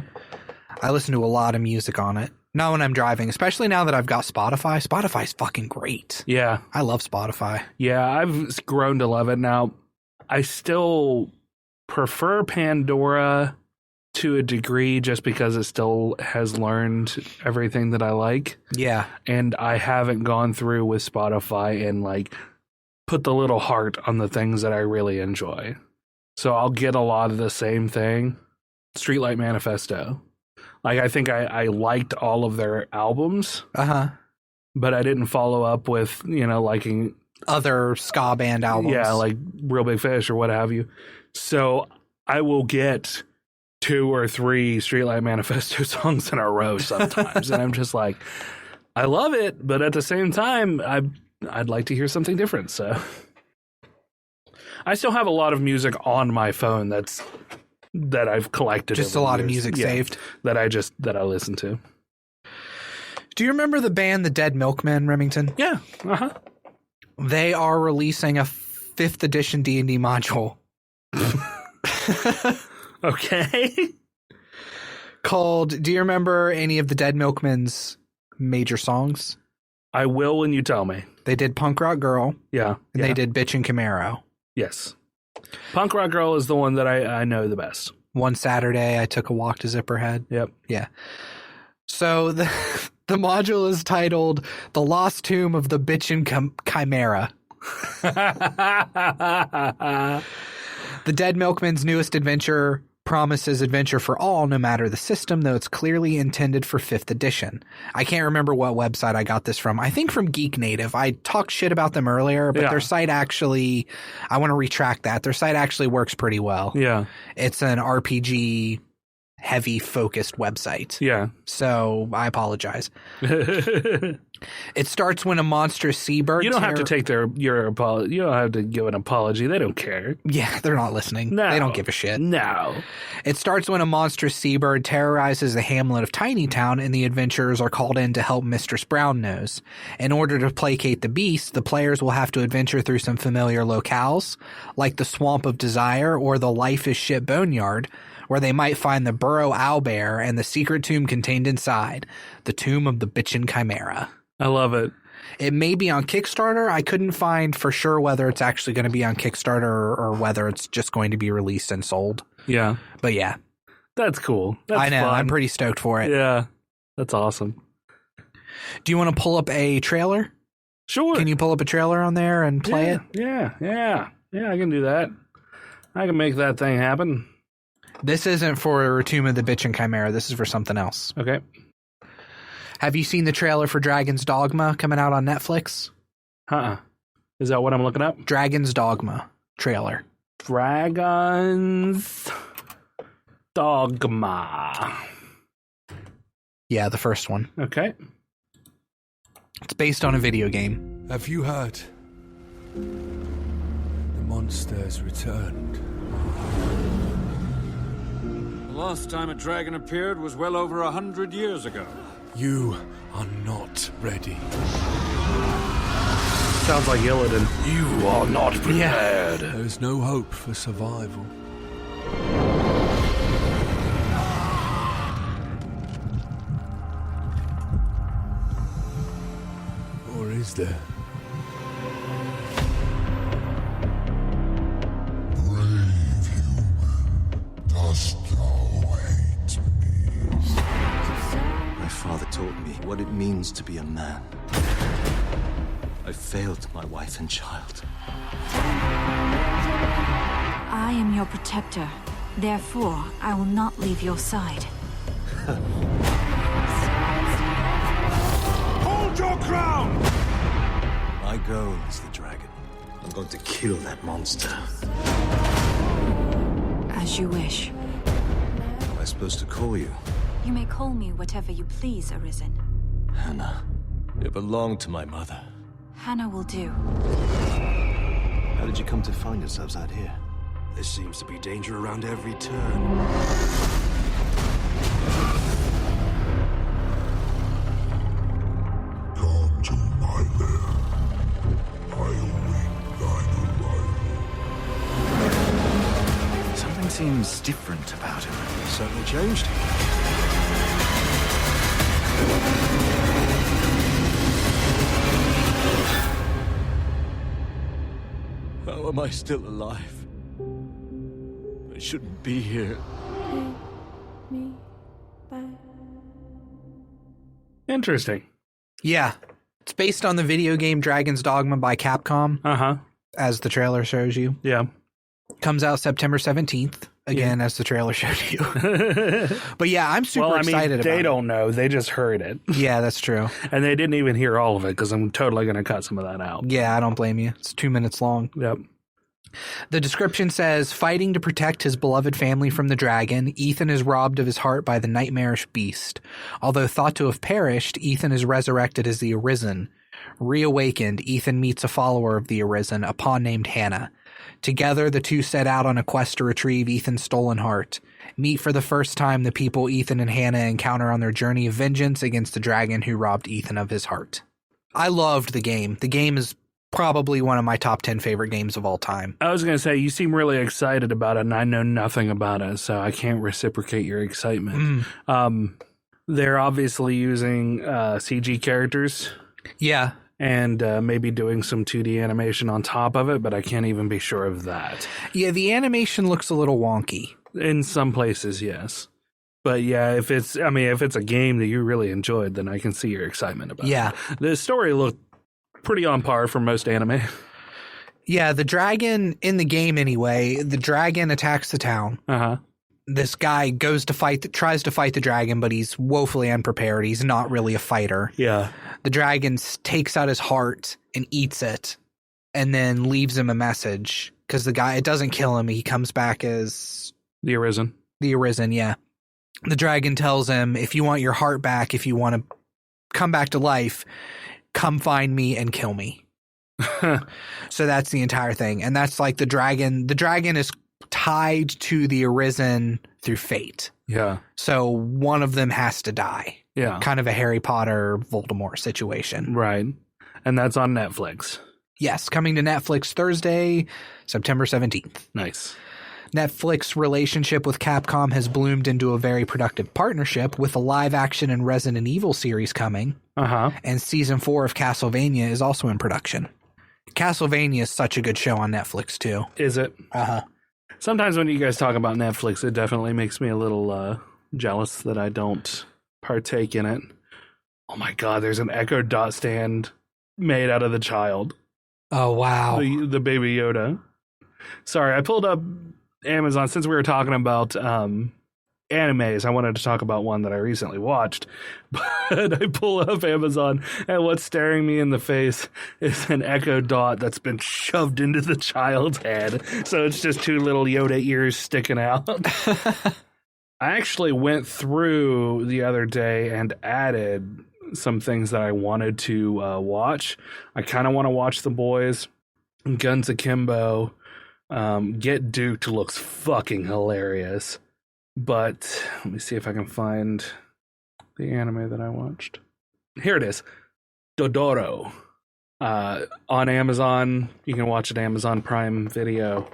I listen to a lot of music on it. Not when I'm driving, especially now that I've got Spotify. Spotify's fucking great. Yeah. I love Spotify. Yeah, I've grown to love it now. I still prefer Pandora to a degree just because it still has learned everything that I like. Yeah. And I haven't gone through with Spotify and like put the little heart on the things that I really enjoy. So I'll get a lot of the same thing. Streetlight Manifesto. Like, I think I liked all of their albums. Uh-huh. But I didn't follow up with, liking other ska band albums. Yeah, like Real Big Fish or what have you. So I will get 2 or 3 Streetlight Manifesto songs in a row sometimes. And I'm just like, I love it, but at the same time, I'd like to hear something different. So I still have a lot of music on my phone that I've collected. Just a lot of music saved. That I listen to. Do you remember the band The Dead Milkmen, Remington? Yeah. Uh-huh. They are releasing a 5th edition D&D module. Okay. Called, do you remember any of the Dead Milkmen's major songs? I will when you tell me. They did Punk Rock Girl. Yeah. And they did Bitchin' Camaro. Yes. Punk Rock Girl is the one that I know the best. One Saturday, I took a walk to Zipperhead. Yep. Yeah. So the module is titled The Lost Tomb of the Bitchin' Chimera. The Dead Milkmen's newest adventure promises adventure for all, no matter the system, though it's clearly intended for 5th edition. I can't remember what website I got this from. I think from Geek Native. I talked shit about them earlier, but their site actually, I want to retract that. Their site actually works pretty well. Yeah. It's an RPG heavy focused website. Yeah. So I apologize. It starts when a monstrous seabird. You don't have to take your apology. You don't have to give an apology. They don't care. Yeah, they're not listening. No. They don't give a shit. No. It starts when a monstrous seabird terrorizes the hamlet of Tiny Town and the adventurers are called in to help Mistress Brown-Nose. In order to placate the beast, the players will have to adventure through some familiar locales, like the Swamp of Desire or the Life is Shit Boneyard, where they might find the Burrow Owlbear and the secret tomb contained inside, the Tomb of the Bitchin' Chimera. I love it. It may be on Kickstarter. I couldn't find for sure whether it's actually going to be on Kickstarter or whether it's just going to be released and sold. Yeah. But yeah. That's cool. That's I know. fun. I'm pretty stoked for it. Yeah. That's awesome. Do you want to pull up a trailer? Sure. Can you pull up a trailer on there and play it? Yeah. Yeah, I can do that. I can make that thing happen. This isn't for Tomb of the Bitchin' Chimera. This is for something else. Okay. Have you seen the trailer for Dragon's Dogma coming out on Netflix? Is that what I'm looking up? Dragon's Dogma trailer. Dragon's Dogma. Yeah, the first one. Okay. It's based on a video game. Have you heard? The monster's returned. The last time a dragon appeared was well over 100 years ago. You are not ready. Sounds like Illidan. You are not prepared. There is no hope for survival. Or is there? Brave human, dost thou hate me? My father taught me what it means to be a man. I failed my wife and child. I am your protector. Therefore, I will not leave your side. Hold your ground! My goal is the dragon. I'm going to kill that monster. As you wish. Am I supposed to call you? You may call me whatever you please, Arisen. Hannah. You belong to my mother. Hannah will do. How did you come to find yourselves out here? There seems to be danger around every turn. Come to my lair. seems different about him. Certainly changed. How am I still alive? I shouldn't be here. Interesting. Yeah. It's based on the video game Dragon's Dogma by Capcom. Uh-huh. As the trailer shows you. Yeah. Comes out September 17th. Again, as the trailer showed you. But yeah, I'm super excited about it. They don't know. They just heard it. Yeah, that's true. And they didn't even hear all of it because I'm totally going to cut some of that out. Yeah, I don't blame you. It's 2 minutes long. Yep. The description says, fighting to protect his beloved family from the dragon, Ethan is robbed of his heart by the nightmarish beast. Although thought to have perished, Ethan is resurrected as the Arisen. Reawakened, Ethan meets a follower of the Arisen, a pawn named Hannah. Together, the two set out on a quest to retrieve Ethan's stolen heart. Meet for the first time the people Ethan and Hannah encounter on their journey of vengeance against the dragon who robbed Ethan of his heart. I loved the game. The game is probably one of my top 10 favorite games of all time. I was going to say, you seem really excited about it, and I know nothing about it, so I can't reciprocate your excitement. They're obviously using CG characters. Yeah. And maybe doing some 2D animation on top of it, but I can't even be sure of that. Yeah, the animation looks a little wonky. In some places, yes. But yeah, if it's a game that you really enjoyed, then I can see your excitement about it. The story looked pretty on par for most anime. Yeah, the dragon, in the game anyway, the dragon attacks the town. Uh-huh. This guy tries to fight the dragon, but he's woefully unprepared. He's not really a fighter. Yeah. The dragon takes out his heart and eats it and then leaves him a message because it doesn't kill him. He comes back as the Arisen. The Arisen, yeah. The dragon tells him, if you want your heart back, if you want to come back to life, come find me and kill me. So that's the entire thing. And that's like the dragon. The dragon is tied to the Arisen through fate. Yeah. So one of them has to die. Yeah. Kind of a Harry Potter Voldemort situation. Right. And that's on Netflix. Yes, coming to Netflix Thursday, September 17th. Nice. Netflix relationship with Capcom has bloomed into a very productive partnership with a live action and Resident Evil series coming. Uh-huh. And season 4 of Castlevania is also in production. Castlevania is such a good show on Netflix too. Is it? Uh-huh. Sometimes when you guys talk about Netflix, it definitely makes me a little jealous that I don't partake in it. Oh my god, there's an Echo Dot stand made out of the child. Oh wow. The baby Yoda. Sorry, I pulled up Amazon since we were talking about animes. I wanted to talk about one that I recently watched, but I pull up Amazon and what's staring me in the face is an Echo Dot that's been shoved into the child's head. So it's just two little Yoda ears sticking out. I actually went through the other day and added some things that I wanted to watch. I kind of want to watch The Boys, Guns Akimbo. Get Duked looks fucking hilarious. But let me see if I can find the anime that I watched. Here it is. Dororo. On Amazon. You can watch it Amazon Prime Video.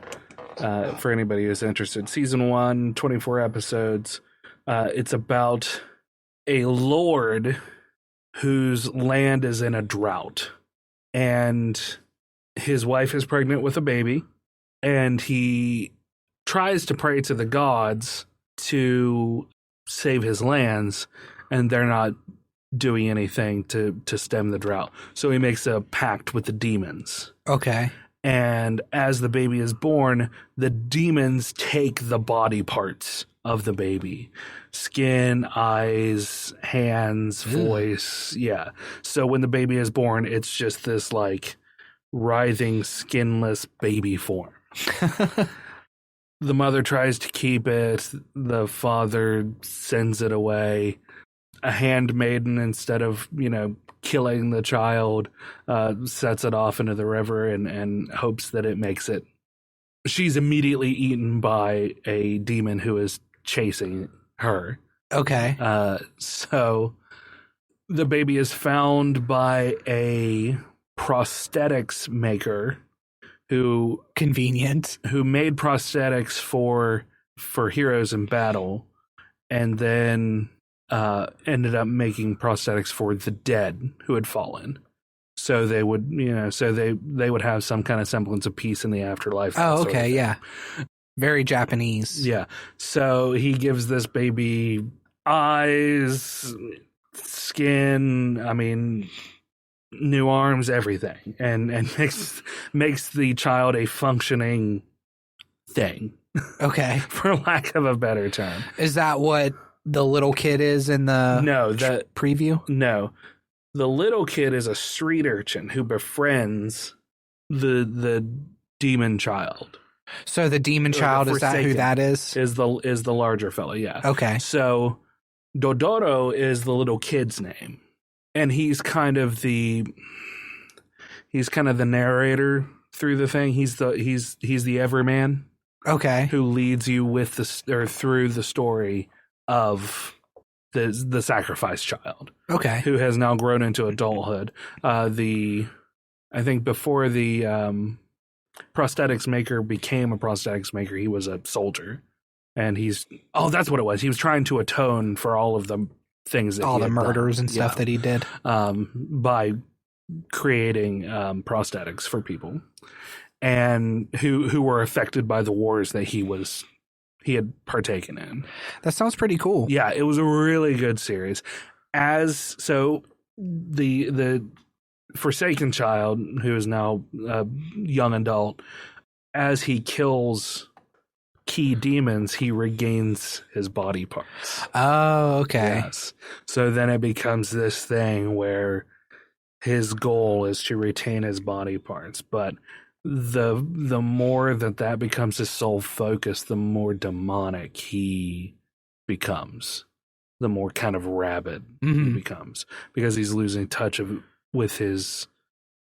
For anybody who's interested. Season 1, 24 episodes. It's about a lord whose land is in a drought. And his wife is pregnant with a baby. And he tries to pray to the gods to save his lands. And they're not doing anything to stem the drought. So he makes a pact with the demons. Okay. And as the baby is born, the demons take the body parts of the baby. Skin, eyes, hands, voice. Yeah. So when the baby is born, it's just this like writhing, skinless baby form. The mother tries to keep it. The father sends it away. A handmaiden, instead of, killing the child, sets it off into the river and hopes that it makes it. She's immediately eaten by a demon who is chasing her. Okay. So the baby is found by a prosthetics maker who convenient, who made prosthetics for for heroes in battle, and then ended up making prosthetics for the dead who had fallen. So they would, they would have some kind of semblance of peace in the afterlife. Oh, okay, yeah. Very Japanese. Yeah. So he gives this baby eyes, skin, new arms, everything, and makes the child a functioning thing. Okay. For lack of a better term. Is that what the little kid is in the preview? No. The little kid is a street urchin who befriends the demon child. So the demon child, is that who that is? Is the larger fellow, yeah. Okay. So Dororo is the little kid's name. And he's kind of the narrator through the thing. He's the everyman. Okay. Who leads you through the story of the sacrificed child. Okay. Who has now grown into adulthood. I think before the prosthetics maker became a prosthetics maker, he was a soldier. And that's what it was. He was trying to atone for all of the things that all the murders and stuff that he did. By creating prosthetics for people. And who were affected by the wars that he had partaken in. That sounds pretty cool. Yeah, it was a really good series. The Forsaken child, who is now a young adult, as he kills key demons, he regains his body parts. Oh, okay. Yes. So then it becomes this thing where his goal is to retain his body parts, but the more that becomes his sole focus, the more demonic he becomes, the more kind of rabid he becomes, because he's losing touch with his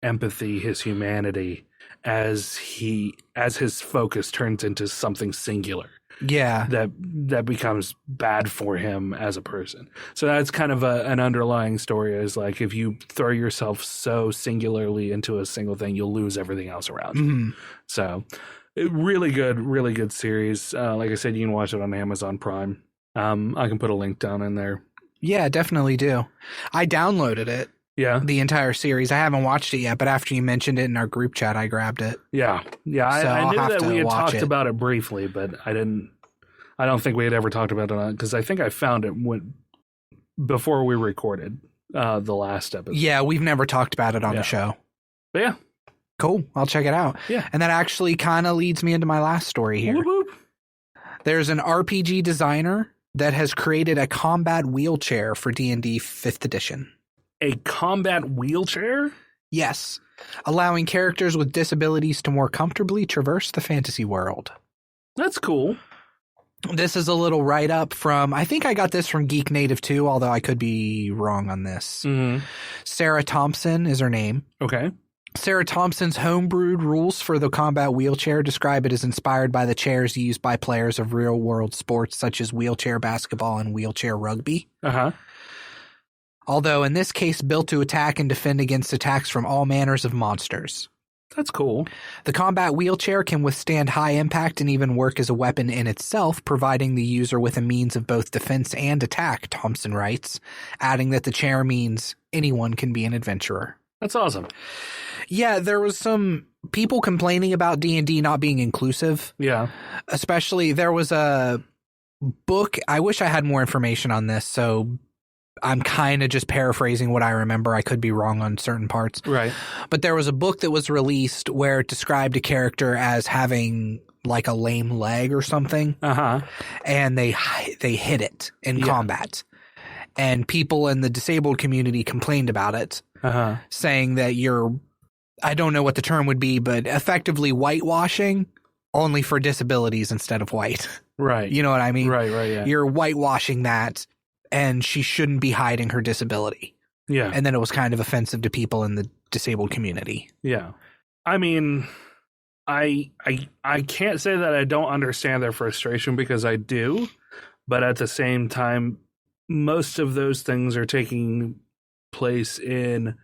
empathy, his humanity, as his focus turns into something singular. Yeah, that becomes bad for him as a person. So that's kind of an underlying story, is like, if you throw yourself so singularly into a single thing, you'll lose everything else around you. So really good series. Like I said, you can watch it on Amazon Prime. I can put a link down in there. Yeah, definitely do. I downloaded it. Yeah. The entire series. I haven't watched it yet, but after you mentioned it in our group chat, I grabbed it. Yeah. Yeah. I knew that we had talked about it briefly, but I don't think we had ever talked about it because I think I found it before we recorded the last episode. Yeah, we've never talked about it on the show. But yeah. Cool. I'll check it out. Yeah. And that actually kind of leads me into my last story here. Whoop, whoop. There's an RPG designer that has created a combat wheelchair for D&D 5th edition. A combat wheelchair? Yes, allowing characters with disabilities to more comfortably traverse the fantasy world. That's cool. This is a little write-up from, I think I got this from Geek Native too, although I could be wrong on this. Sara Thompson is her name. Okay. Sara Thompson's homebrewed rules for the combat wheelchair describe it as inspired by the chairs used by players of real-world sports such as wheelchair basketball and wheelchair rugby. Although in this case built to attack and defend against attacks from all manners of monsters. That's cool. The combat wheelchair can withstand high impact and even work as a weapon in itself, providing the user with a means of both defense and attack, Thompson writes, adding that the chair means anyone can be an adventurer. That's awesome. Yeah, there was some people complaining about D&D not being inclusive. Yeah. Especially, there was a book. I wish I had more information on this, so I'm kind of just paraphrasing what I remember. I could be wrong on certain parts. Right. But there was a book that was released where it described a character as having like a lame leg or something. And they hit it in combat. And people in the disabled community complained about it, saying that I don't know what the term would be, but effectively whitewashing only for disabilities instead of white. Right. You know what I mean? Right, yeah. You're whitewashing that. And she shouldn't be hiding her disability. Yeah. And then it was kind of offensive to people in the disabled community. Yeah. I mean, I can't say that I don't understand their frustration, because I do. But at the same time, most of those things are taking place in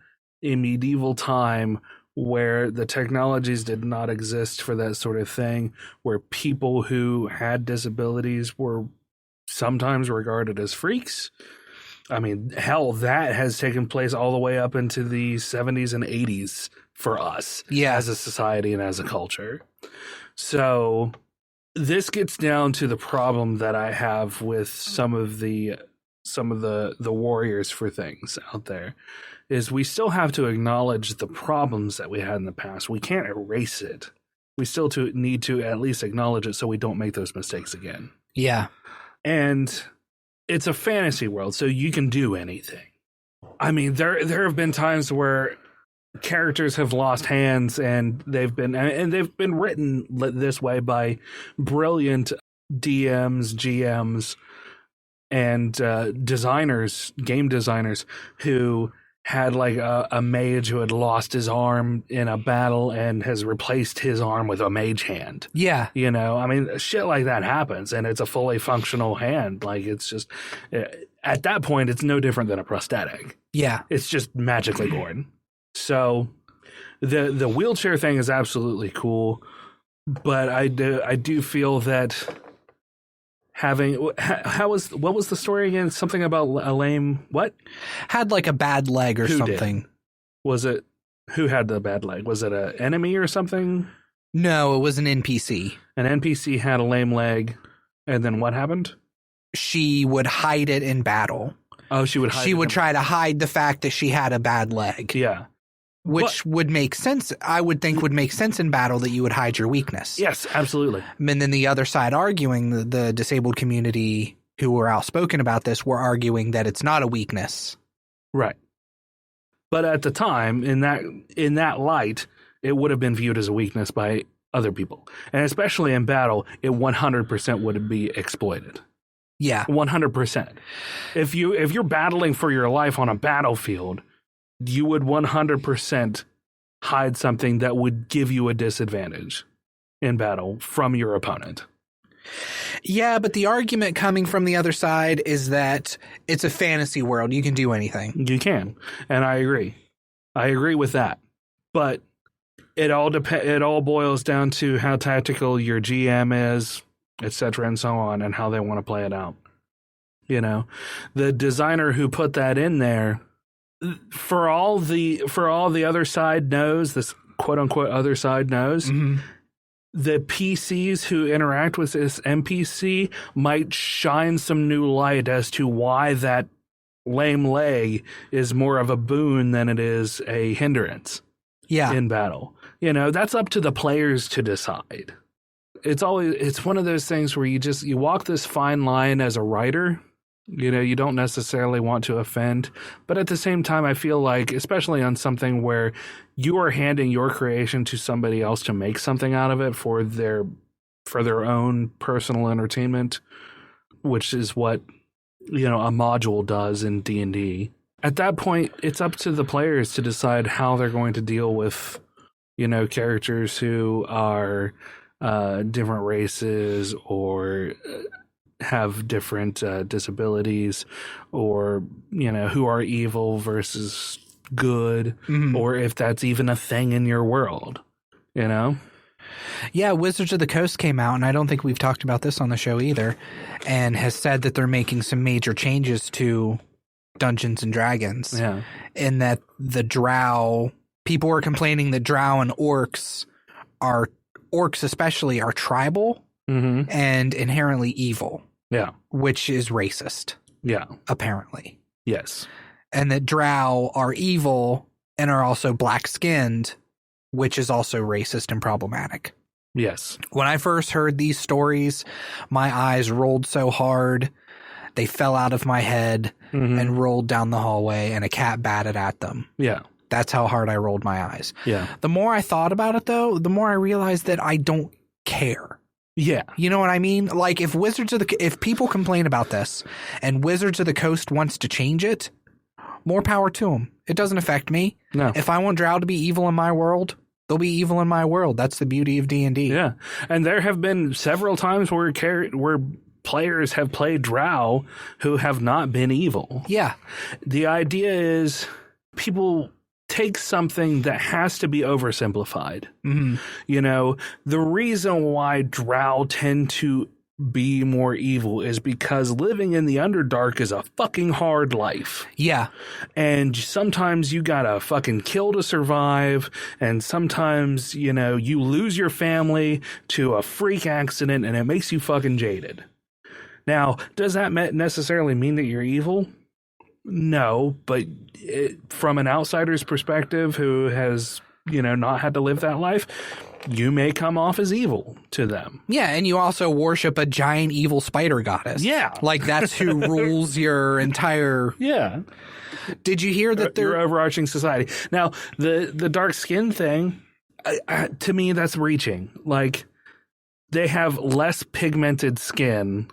a medieval time where the technologies did not exist for that sort of thing, where people who had disabilities were sometimes regarded as freaks. I mean, hell, that has taken place all the way up into the 70s and 80s for us as a society and as a culture. So this gets down to the problem that I have with some of the warriors for things out there, is we still have to acknowledge the problems that we had in the past. We can't erase it. We still need to at least acknowledge it so we don't make those mistakes again. Yeah. And it's a fantasy world, so you can do anything. I mean, there have been times where characters have lost hands, and they've been written this way by brilliant DMs, GMs, and game designers who had like a mage who had lost his arm in a battle and has replaced his arm with a mage hand. Yeah. You know, I mean, shit like that happens, and it's a fully functional hand. Like, it's just, at that point, it's no different than a prosthetic. Yeah. It's just magically born. So the wheelchair thing is absolutely cool, but I do feel that what was the story again? Something about a lame what? Had like a bad leg or something. Who had the bad leg? Was it an enemy or something? No, it was an NPC. An NPC had a lame leg, and then what happened? She would hide it in battle. Oh, she would hide it. She would try to hide the fact that she had a bad leg. Yeah. Which would make sense, I would think would make sense in battle, that you would hide your weakness. Yes, absolutely. And then the other side arguing, the disabled community who were outspoken about this were arguing that it's not a weakness. Right. But at the time, in that light, it would have been viewed as a weakness by other people. And especially in battle, it 100% would be exploited. Yeah. 100%. If you're battling for your life on a battlefield, you would 100% hide something that would give you a disadvantage in battle from your opponent. Yeah, but the argument coming from the other side is that it's a fantasy world. You can do anything. You can, and I agree. I agree with that. But it all boils down to how tactical your GM is, etc., and so on, and how they want to play it out. You know, the designer who put that in there, for all the other side knows, this quote unquote other side knows, the PCs who interact with this NPC might shine some new light as to why that lame leg is more of a boon than it is a hindrance. Yeah. In battle. You know, that's up to the players to decide. It's one of those things where you walk this fine line as a writer. You know, you don't necessarily want to offend, but at the same time, I feel like, especially on something where you are handing your creation to somebody else to make something out of it for their own personal entertainment, which is what, you know, a module does in D&D. At that point, it's up to the players to decide how they're going to deal with, you know, characters who are different races or have different disabilities, or, you know, who are evil versus good, or if that's even a thing in your world, you know? Yeah, Wizards of the Coast came out, and I don't think we've talked about this on the show either, and has said that they're making some major changes to Dungeons and Dragons. Yeah. In that the drow, people were complaining that drow and orcs especially, are tribal and inherently evil. Yeah. Which is racist. Yeah. Apparently. Yes. And that drow are evil and are also black-skinned, which is also racist and problematic. Yes. When I first heard these stories, my eyes rolled so hard, they fell out of my head and rolled down the hallway, and a cat batted at them. Yeah. That's how hard I rolled my eyes. Yeah. The more I thought about it, though, the more I realized that I don't care. Yeah. You know what I mean? Like, if people complain about this and Wizards of the Coast wants to change it, more power to them. It doesn't affect me. No. If I want drow to be evil in my world, they'll be evil in my world. That's the beauty of D&D. Yeah. And there have been several times where players have played drow who have not been evil. Yeah. The idea is people takes something that has to be oversimplified. Mm-hmm. You know, the reason why drow tend to be more evil is because living in the Underdark is a fucking hard life. Yeah. And sometimes you gotta fucking kill to survive, and sometimes, you know, you lose your family to a freak accident and it makes you fucking jaded. Now, does that necessarily mean that you're evil? No, but from an outsider's perspective who has, you know, not had to live that life, you may come off as evil to them. Yeah, and you also worship a giant evil spider goddess. Yeah. Like, that's who rules your entire... Yeah. Did you hear that your overarching society? Now, the dark skin thing, to me, that's reaching. Like, they have less pigmented skin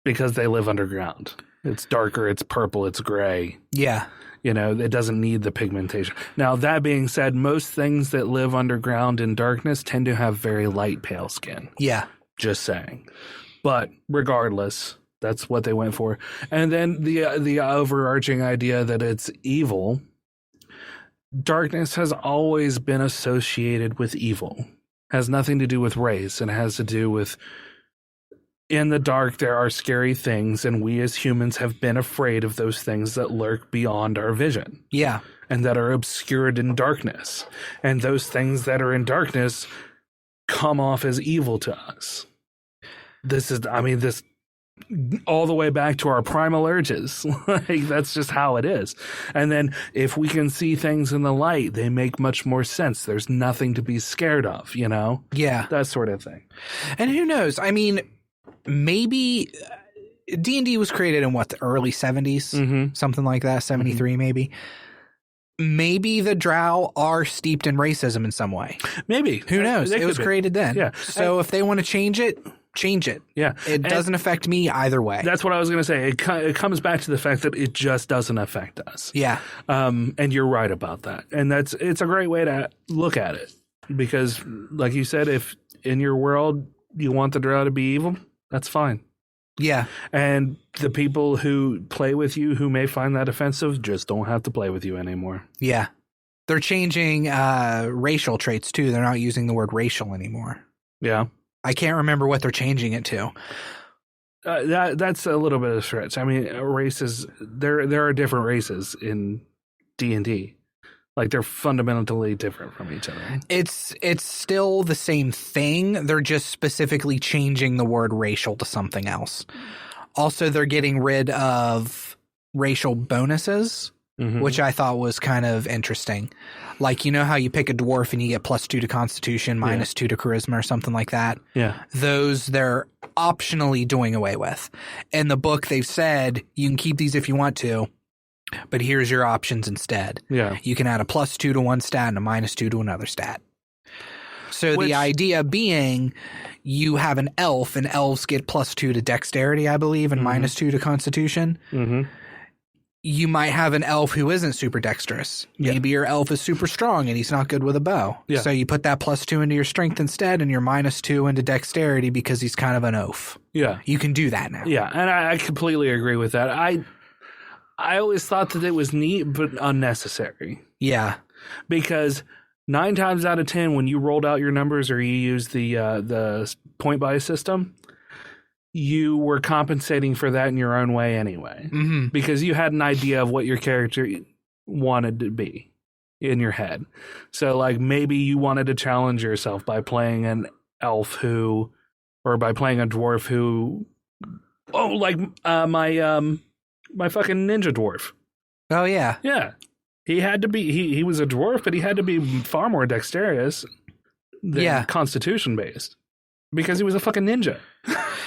because they live underground. It's darker, it's purple, it's gray. Yeah. You know, it doesn't need the pigmentation. Now, that being said, most things that live underground in darkness tend to have very light, pale skin. Yeah. Just saying. But regardless, that's what they went for. And then the overarching idea that it's evil. Darkness has always been associated with evil. Has nothing to do with race. It has to do with, in the dark, there are scary things, and we as humans have been afraid of those things that lurk beyond our vision. Yeah. And that are obscured in darkness. And those things that are in darkness come off as evil to us. This all the way back to our primal urges. Like, that's just how it is. And then if we can see things in the light, they make much more sense. There's nothing to be scared of, you know? Yeah. That sort of thing. And who knows? I mean, maybe D&D was created in the early 70s? Mm-hmm. Something like that, 73 maybe. Maybe the drow are steeped in racism in some way. Maybe. Who knows? It was created then. Yeah. So if they want to change it, change it. Yeah. It doesn't affect me either way. That's what I was going to say. It comes back to the fact that it just doesn't affect us. Yeah. And you're right about that. And it's a great way to look at it. Because, like you said, if in your world you want the drow to be evil, that's fine. Yeah. And the people who play with you who may find that offensive just don't have to play with you anymore. Yeah. They're changing racial traits, too. They're not using the word racial anymore. Yeah. I can't remember what they're changing it to. That's a little bit of a stretch. I mean, races, there are different races in D&D. Like, they're fundamentally different from each other. It's still the same thing. They're just specifically changing the word racial to something else. Also, they're getting rid of racial bonuses, which I thought was kind of interesting. Like, you know how you pick a dwarf and you get +2 to Constitution, -2 to Charisma or something like that? Yeah. Those they're optionally doing away with. In the book, they've said you can keep these if you want to, but here's your options instead. Yeah. You can add a +2 to one stat and a -2 to another stat. So the idea being you have an elf, and elves get +2 to dexterity, I believe, and -2 to Constitution. Mm-hmm. You might have an elf who isn't super dexterous. Maybe your elf is super strong and he's not good with a bow. Yeah. So you put that +2 into your strength instead and your -2 into dexterity because he's kind of an oaf. Yeah. You can do that now. Yeah, and I completely agree with that. I always thought that it was neat but unnecessary. Yeah. Because 9 times out of 10, when you rolled out your numbers or you used the point buy system, you were compensating for that in your own way anyway. Mm-hmm. Because you had an idea of what your character wanted to be in your head. So, like, maybe you wanted to challenge yourself by playing an elf or by playing a dwarf who, my fucking ninja dwarf. Oh, yeah. Yeah. He had to be, he was a dwarf, but he had to be far more dexterous than Constitution based. Because he was a fucking ninja.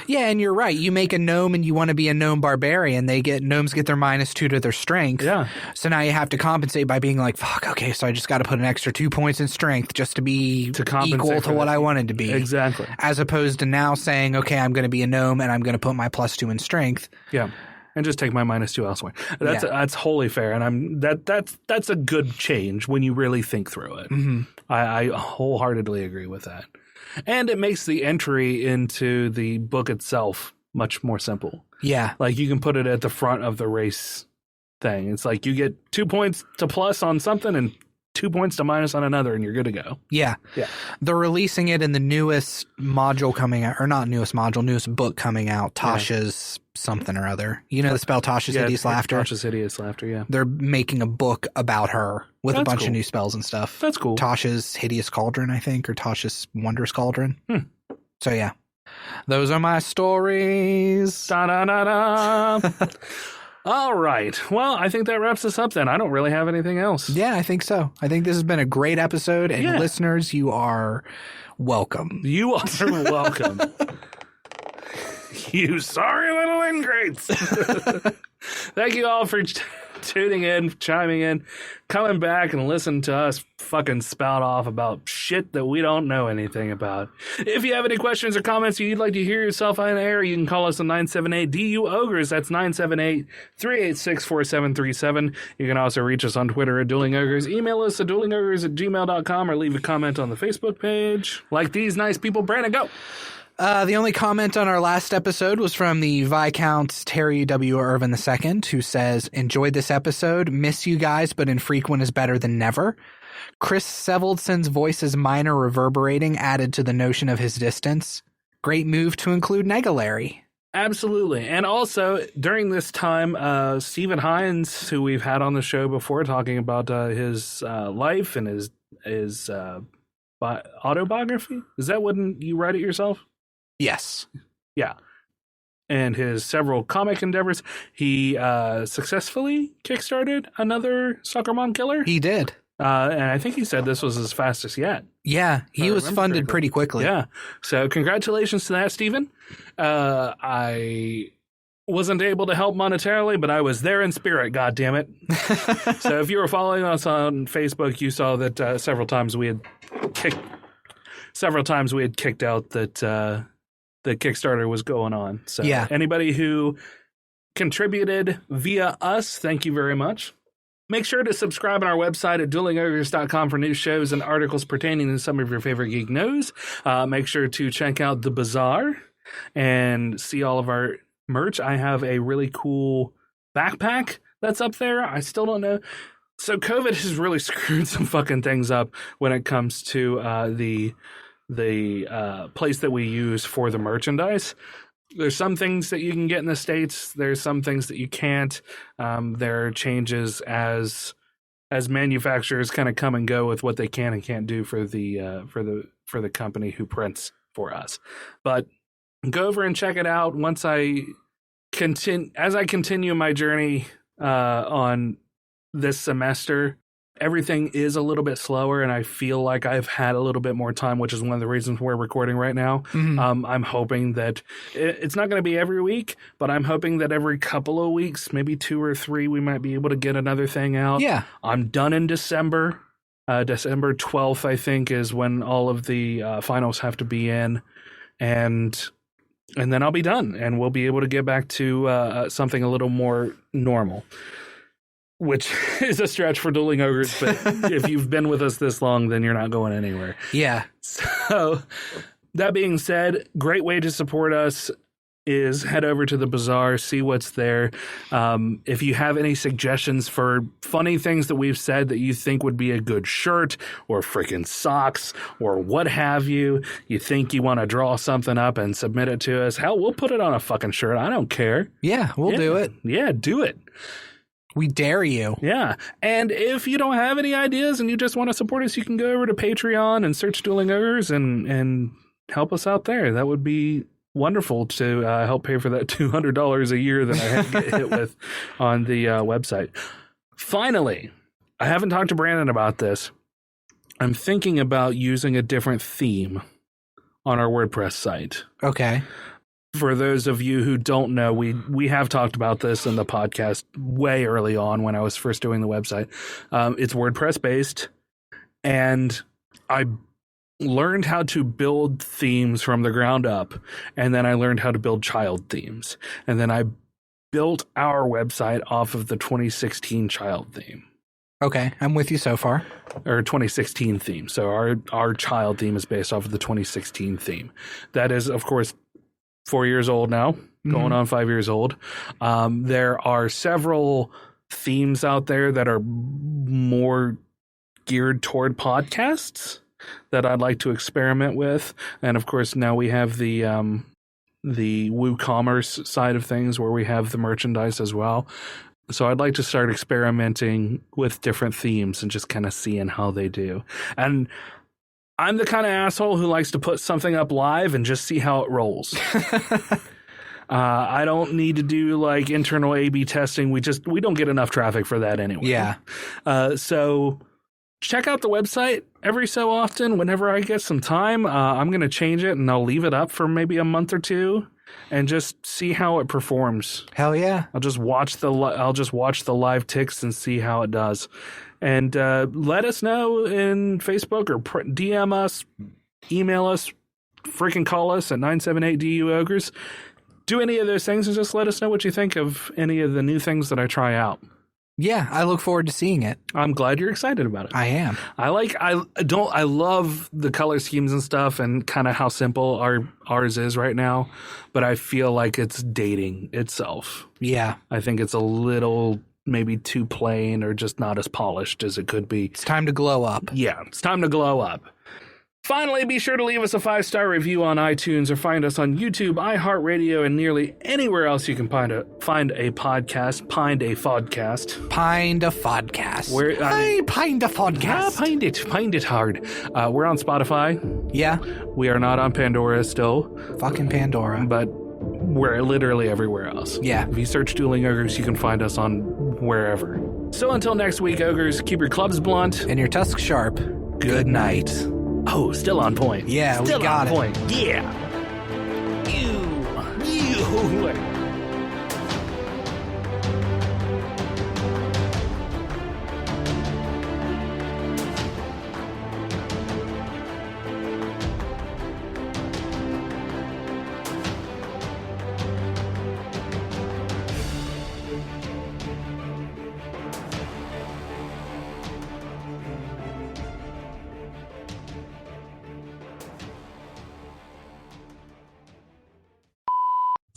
Yeah, and you're right. You make a gnome and you want to be a gnome barbarian. Gnomes get their -2 to their strength. Yeah. So now you have to compensate by being like, fuck, okay, so I just got to put an extra 2 points in strength just to be equal to what I wanted to be. Exactly. As opposed to now saying, okay, I'm going to be a gnome and I'm going to put my +2 in strength. Yeah. And just take my -2 elsewhere. That's wholly fair, and that's a good change when you really think through it. Mm-hmm. I wholeheartedly agree with that, and it makes the entry into the book itself much more simple. Yeah, like you can put it at the front of the race thing. It's like you get 2 points to plus on something and 2 points to minus on another, and you're good to go. Yeah. They're releasing it in the newest module coming out, or not newest module, newest book coming out, Tasha's something or other. You know the spell Tasha's Hideous Laughter? Tasha's Hideous Laughter, yeah. They're making a book about her with a bunch of new spells and stuff. That's cool. Tasha's Hideous Cauldron, I think, or Tasha's Wondrous Cauldron. So, yeah. Those are my stories. Da-da-da-da. All right. Well, I think that wraps us up then. I don't really have anything else. Yeah, I think so. I think this has been a great episode, and listeners, you are welcome. You are welcome. You sorry little ingrates. Thank you all for tuning in, chiming in, coming back and listening to us fucking spout off about shit that we don't know anything about. If you have any questions or comments you'd like to hear yourself on air, you can call us on 978 DU-OGRES. That's 978-386-4737. You can also reach us on Twitter at Dueling Ogres. Email us at duelingogres@gmail.com or leave a comment on the Facebook page. Like these nice people. Brandon, go. The only comment on our last episode was from the Viscount Terry W. Irvin II, who says, enjoyed this episode, miss you guys, but infrequent is better than never. Chris Sevelson's voice is minor reverberating, added to the notion of his distance. Great move to include Negalary. Absolutely. And also, during this time, Stephen Hines, who we've had on the show before, talking about his life and his autobiography. Is that when you write it yourself? Yes. Yeah. And his several comic endeavors. He successfully kickstarted another Soccer Mom Killer. He did. And I think he said this was his fastest yet. Yeah, he was funded pretty quickly. Yeah. So congratulations to that, Stephen. I wasn't able to help monetarily, but I was there in spirit, goddammit. So if you were following us on Facebook, you saw that several times we had kicked out that the Kickstarter was going on. So anybody who contributed via us, thank you very much. Make sure to subscribe on our website at duelingogres.com for news shows and articles pertaining to some of your favorite geek news. Make sure to check out the Bazaar and see all of our merch. I have a really cool backpack that's up there. I still don't know. So COVID has really screwed some fucking things up when it comes to the place that we use for the merchandise. There's some things that you can get in the States. There's some things that you can't. There are changes as manufacturers kind of come and go with what they can and can't do for the company who prints for us. But go over and check it out. As I continue my journey on this semester, everything is a little bit slower, and I feel like I've had a little bit more time, which is one of the reasons we're recording right now. Mm-hmm. I'm hoping that it's not going to be every week, but I'm hoping that every couple of weeks, maybe 2 or 3, we might be able to get another thing out. Yeah. I'm done in December. December 12th, I think, is when all of the finals have to be in, and then I'll be done, and we'll be able to get back to something a little more normal. Which is a stretch for Dueling Ogres, but if you've been with us this long, then you're not going anywhere. Yeah. So, that being said, great way to support us is head over to the Bazaar, see what's there. If you have any suggestions for funny things that we've said that you think would be a good shirt or freaking socks or what have you, you think you want to draw something up and submit it to us, hell, we'll put it on a fucking shirt. I don't care. Yeah, we'll do it. Yeah, do it. We dare you. Yeah. And if you don't have any ideas and you just want to support us, you can go over to Patreon and search Dueling Ogres and help us out there. That would be wonderful to help pay for that $200 a year that I get hit with on the website. Finally, I haven't talked to Brandon about this. I'm thinking about using a different theme on our WordPress site. Okay. For those of you who don't know, we have talked about this in the podcast way early on when I was first doing the website. It's WordPress based, and I learned how to build themes from the ground up, and then I learned how to build child themes, and then I built our website off of the 2016 child theme. Okay, I'm with you so far. Or 2016 theme. So our child theme is based off of the 2016 theme. That is, of course, 4 years old now, going on 5 years old. There are several themes out there that are more geared toward podcasts that I'd like to experiment with. And of course, now we have the WooCommerce side of things where we have the merchandise as well. So I'd like to start experimenting with different themes and just kind of seeing how they do. And I'm the kind of asshole who likes to put something up live and just see how it rolls. I don't need to do like internal A/B testing. We don't get enough traffic for that anyway. Yeah. So check out the website every so often. Whenever I get some time, I'm going to change it and I'll leave it up for maybe a month or two and just see how it performs. Hell yeah. I'll just watch the live ticks and see how it does. And let us know in Facebook or DM us, email us, freaking call us at 978 DU-OGRES. Do any of those things and just let us know what you think of any of the new things that I try out. Yeah, I look forward to seeing it. I'm glad you're excited about it. I am. I love the color schemes and stuff and kind of how simple ours is right now, but I feel like it's dating itself. Yeah. I think it's a little maybe too plain or just not as polished as it could be. It's time to glow up. Yeah, it's time to glow up. Finally, be sure to leave us a 5-star review on iTunes or find us on YouTube, iHeartRadio, and nearly anywhere else you can find a podcast. Find a fodcast. Find a fodcast. Find a fodcast. Find it hard. We're on Spotify. Yeah. We are not on Pandora still. Fucking Pandora. But we're literally everywhere else. Yeah. If you search Dueling Ogres, you can find us on wherever. So until next week, Ogres, keep your clubs blunt. And your tusks sharp. Good night. Oh, still on point. Yeah, still we got on it. point. Yeah. You.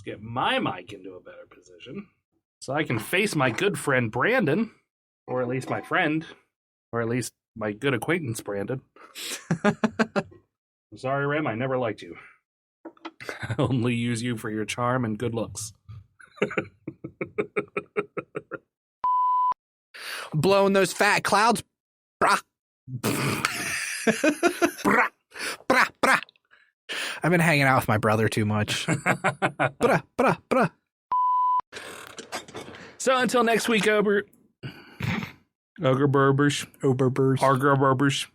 Get my mic into a better position so I can face my good friend Brandon, or at least my friend, or at least my good acquaintance Brandon. I'm sorry, Rem, I never liked you. I only use you for your charm and good looks. Blowing those fat clouds. Brah. Brah. Brah. Brah. I've been hanging out with my brother too much. Brah, brah, brah. So until next week, Ogre Burbers. Oberburbers. Ogre Burbers.